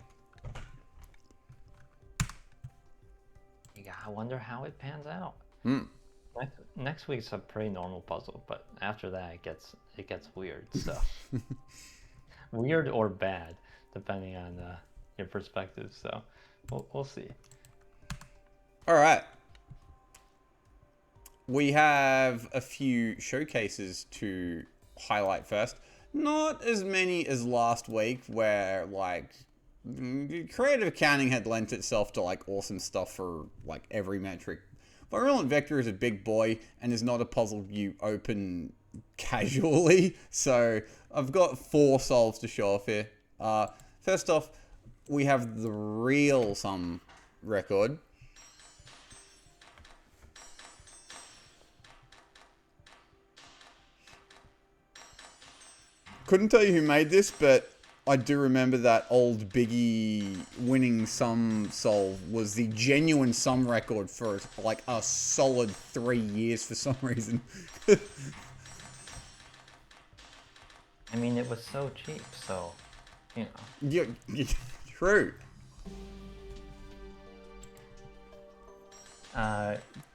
Yeah, I wonder how it pans out. Hmm. Next week's a pretty normal puzzle, but after that it gets weird. So weird or bad, depending on your perspective. So we'll see. All right. We have a few showcases to highlight first. Not as many as last week, where like creative accounting had lent itself to like awesome stuff for like every metric. Virulent Vector is a big boy and is not a puzzle you open casually. So I've got 4 solves to show off here. First off, we have the real sum record. Couldn't tell you who made this, but I do remember that old Biggie winning sum solve was the genuine sum record for like a solid 3 years for some reason. I mean, it was so cheap, so, you know. Yeah, true.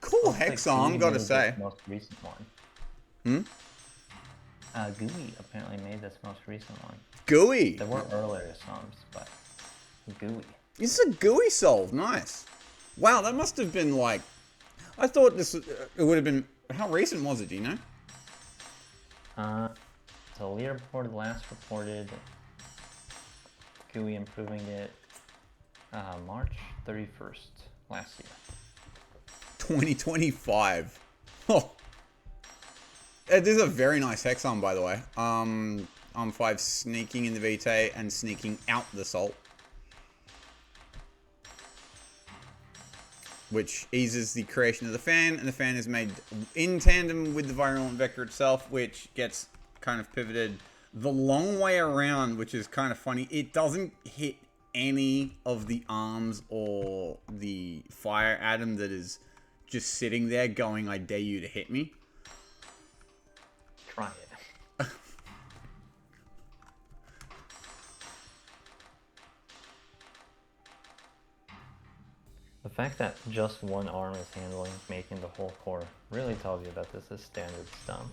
Cool hexarm, gotta say. Most recent one. Hmm? GUI apparently made this most recent one. GUI. There were earlier sums, but GUI. It's a GUI solve. Nice. Wow, that must have been like... I thought this it would have been... How recent was it, do you know? So leaderboard last reported GUI improving it March 31st last year. 2025. Oh. It is a very nice hexarm, by the way. Arm 5 sneaking in the Vitae and sneaking out the Salt. Which eases the creation of the fan, and the fan is made in tandem with the Virulent Vector itself, which gets kind of pivoted the long way around, which is kind of funny. It doesn't hit any of the arms or the fire atom that is just sitting there going, I dare you to hit me. Try it. The fact that just one arm is handling, making the whole core, really tells you that this is standard stum,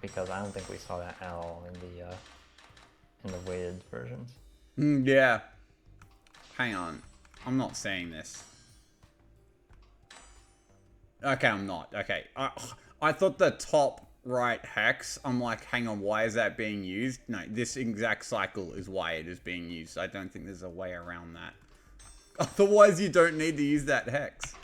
because I don't think we saw that at all in the weighted versions. Yeah. Hang on. I'm not saying this. Okay, I'm not. Okay. I thought the top right hex, I'm like, hang on, why is that being used? No, this exact cycle is why it is being used. I don't think there's a way around that. Otherwise, you don't need to use that hex.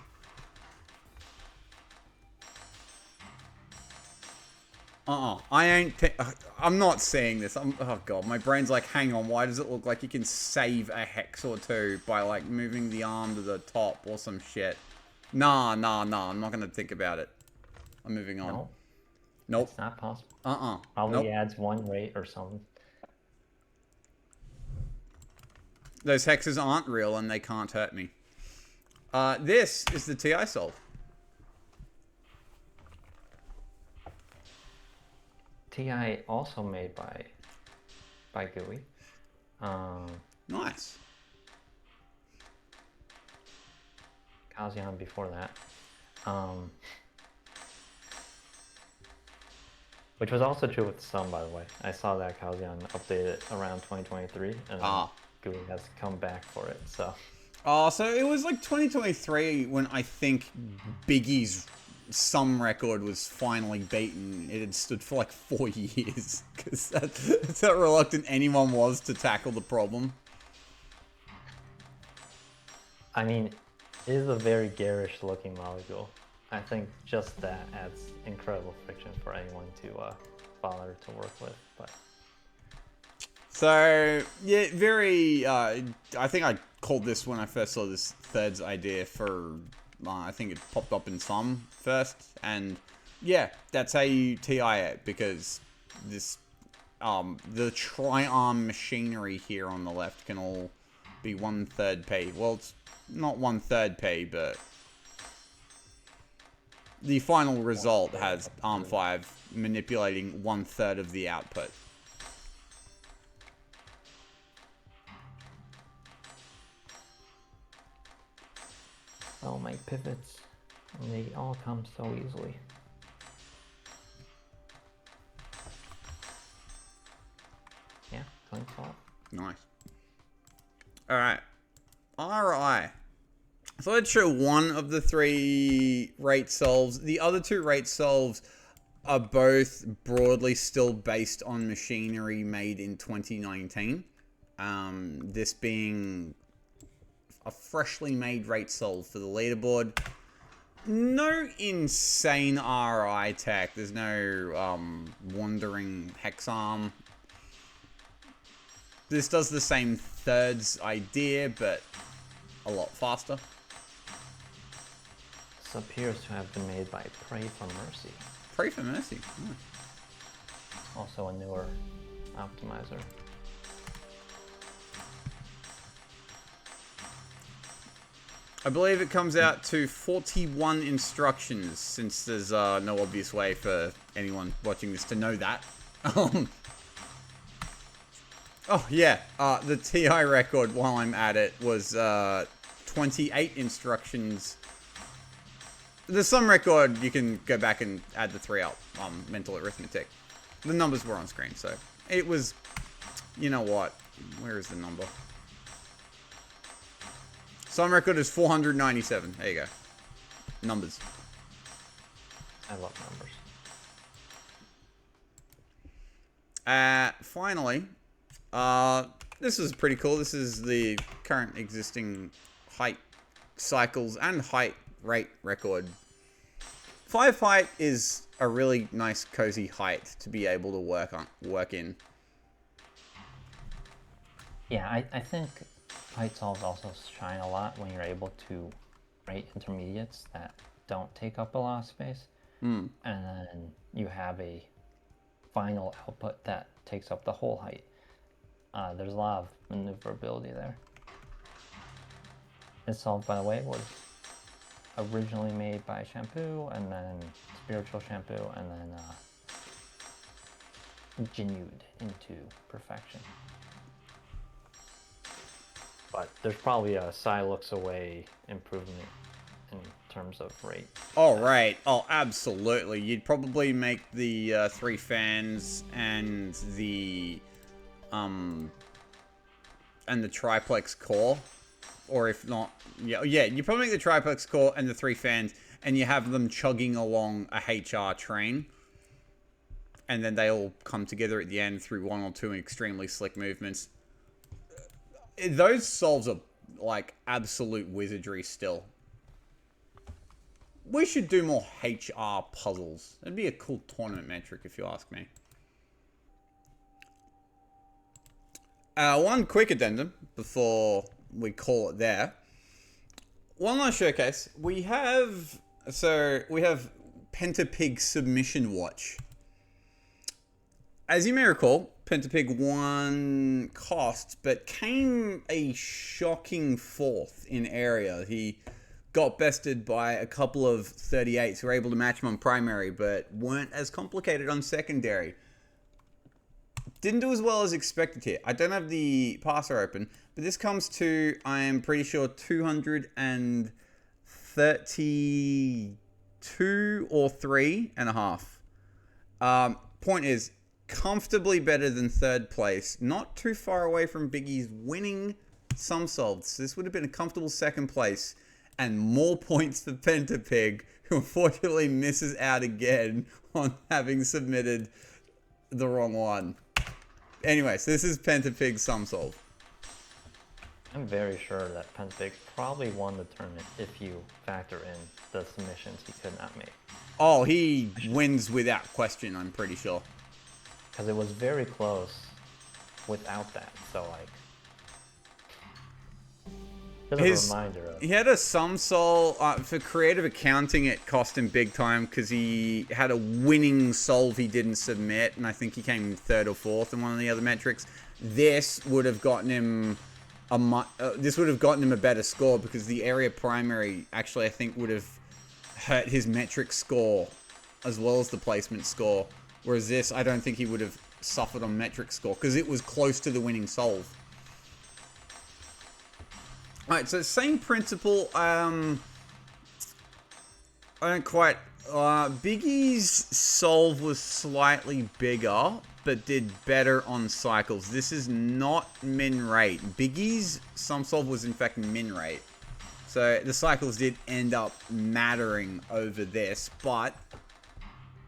I'm not seeing this. Oh god, my brain's like, hang on, why does it look like you can save a hex or two by like moving the arm to the top or some shit? Nah, I'm not gonna think about it. I'm moving on. No, Nope. it's not possible. Nope. Probably adds one rate or something. Those hexes aren't real and they can't hurt me. This is the TI solve. TI also made by GUI. Nice. Calzion before that. Which was also true with some, by the way. I saw that Calzion updated around 2023, and GUI has come back for it. So. So it was like 2023 when I think Biggie's Some record was finally beaten. It had stood for like 4 years because that's how reluctant anyone was to tackle the problem. I mean, it is a very garish looking molecule. I think just that adds incredible friction for anyone to bother to work with. But so yeah, very. I think I called this when I first saw this Thirds idea for. I think it popped up in some first, and yeah, that's how you TI it, because this the tri-arm machinery here on the left can all be 1/3 P. Well, it's not 1/3 P, but the final result has Arm 5 manipulating 1/3 of the output. I'll make pivots, and they all come so easily. Yeah, clean solve. Nice. Alright. RI. So let's show one of the 3 rate solves. The other 2 rate solves are both broadly still based on machinery made in 2019. This being a freshly made rate solve for the leaderboard. No insane RI tech. There's no wandering hex arm. This does the same thirds idea, but a lot faster. This appears to have been made by Pray for Mercy. Pray for Mercy. Also a newer optimizer. I believe it comes out to 41 instructions, since there's no obvious way for anyone watching this to know that. Oh, yeah. The TI record, while I'm at it, was 28 instructions. The sum record, you can go back and add the 3 up. Mental arithmetic. The numbers were on screen, so it was... You know what? Where is the number? Sum record is 497. There you go. Numbers. I love numbers. Finally, this is pretty cool. This is the current existing height cycles and height rate record. 5 height is a really nice cozy height to be able to work in. Yeah, I think height solves also shine a lot when you're able to rate intermediates that don't take up a lot of space. And then you have a final output that takes up the whole height. There's a lot of maneuverability there. This solve, by the way, was originally made by Shampoo, and then Spiritual Shampoo, and then genued into perfection. But there's probably a looks away improvement in terms of rate. Oh, right. Oh, absolutely. You'd probably make the 3 fans and the triplex core. Or if not, yeah, you probably make the triplex core and the 3 fans, and you have them chugging along a HR train. And then they all come together at the end through one or two extremely slick movements. Those solves are like absolute wizardry still. We should do more HR puzzles. It'd be a cool tournament metric if you ask me. One quick addendum before we call it there. One last showcase. We have Pentapig Submission Watch. As you may recall, Pentapig won cost, but came a shocking fourth in area. He got bested by a couple of 38s who were able to match him on primary, but weren't as complicated on secondary. Didn't do as well as expected here. I don't have the passer open, but this comes to, I am pretty sure, 232 or 3.5. Point is, comfortably better than third place. Not too far away from Biggie's winning sum solved. So this would have been a comfortable second place. And more points for Pentapig, who unfortunately misses out again on having submitted the wrong one. Anyways, this is Pentapig's sum solve. I'm very sure that Pentapig probably won the tournament if you factor in the submissions he could not make. Oh, he wins without question, I'm pretty sure. Because it was very close without that, so like... Just a reminder of... He had a sum solve, for creative accounting it cost him big time because he had a winning solve he didn't submit, and I think he came third or fourth in one of the other metrics. This would have gotten him a better score because the area primary actually I think would have hurt his metric score as well as the placement score. Whereas this, I don't think he would have suffered on metric score because it was close to the winning solve. Alright, so same principle. I don't quite... Biggie's solve was slightly bigger, but did better on cycles. This is not min rate. Biggie's sum solve was in fact min rate. So the cycles did end up mattering over this, but...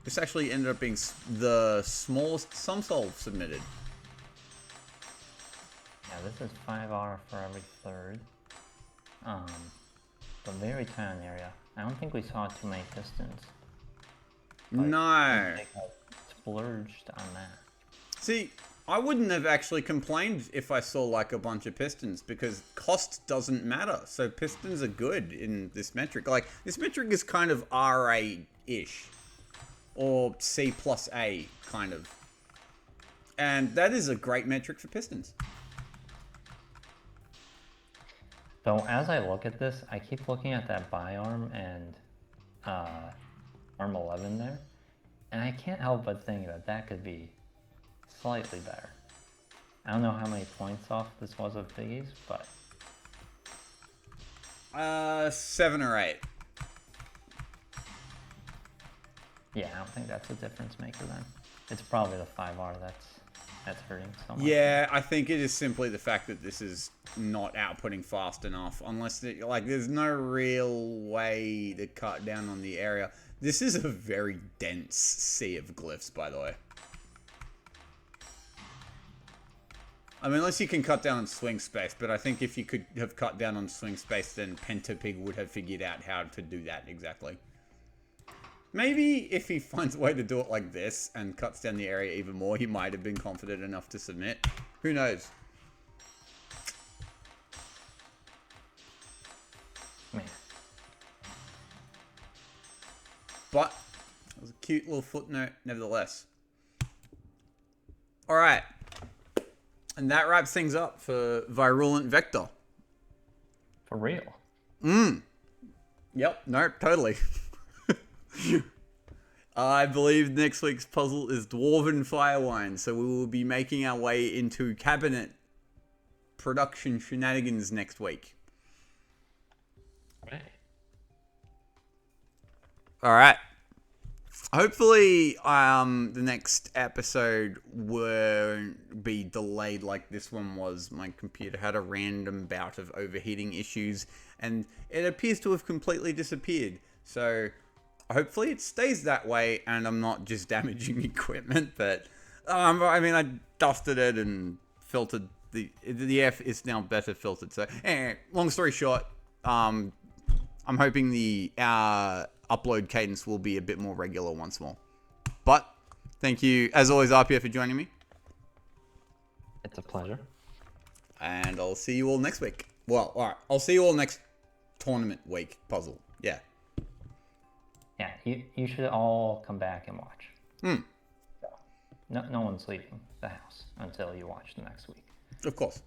this actually ended up being the smallest sum solve submitted. Yeah, this is 5R for every third. The very tiny area. I don't think we saw too many pistons. No. I think I splurged on that. See, I wouldn't have actually complained if I saw like a bunch of pistons because cost doesn't matter. So pistons are good in this metric. Like this metric is kind of RA-ish. Or C plus A, kind of. And that is a great metric for pistons. So as I look at this, I keep looking at that buy arm and arm 11 there. And I can't help but think that that could be slightly better. I don't know how many points off this was of Biggie's, but... 7 or 8. Yeah, I don't think that's a difference maker then. It's probably the 5R that's hurting so much. Yeah, I think it is simply the fact that this is not outputting fast enough. Unless, like, there's no real way to cut down on the area. This is a very dense sea of glyphs, by the way. I mean, unless you can cut down on swing space, but I think if you could have cut down on swing space, then Pentapig would have figured out how to do that exactly. Maybe if he finds a way to do it like this and cuts down the area even more, he might have been confident enough to submit. Who knows? Man. But it was a cute little footnote nevertheless. Alright. And that wraps things up for Virulent Vector. For real. Yep, no, totally. I believe next week's puzzle is Dwarven Firewine, so we will be making our way into cabinet production shenanigans next week. Right. Alright. Hopefully, the next episode won't be delayed like this one was. My computer had a random bout of overheating issues, and it appears to have completely disappeared. So hopefully it stays that way and I'm not just damaging equipment. But I mean, I dusted it and filtered the air is now better filtered. So long story short, I'm hoping the upload cadence will be a bit more regular once more. But thank you, as always, RPF, for joining me. It's a pleasure. And I'll see you all next week. Well, all right. I'll see you all next tournament week puzzle. Yeah. Yeah, you should all come back and watch. Hmm. So, no one's leaving the house until you watch the next week. Of course.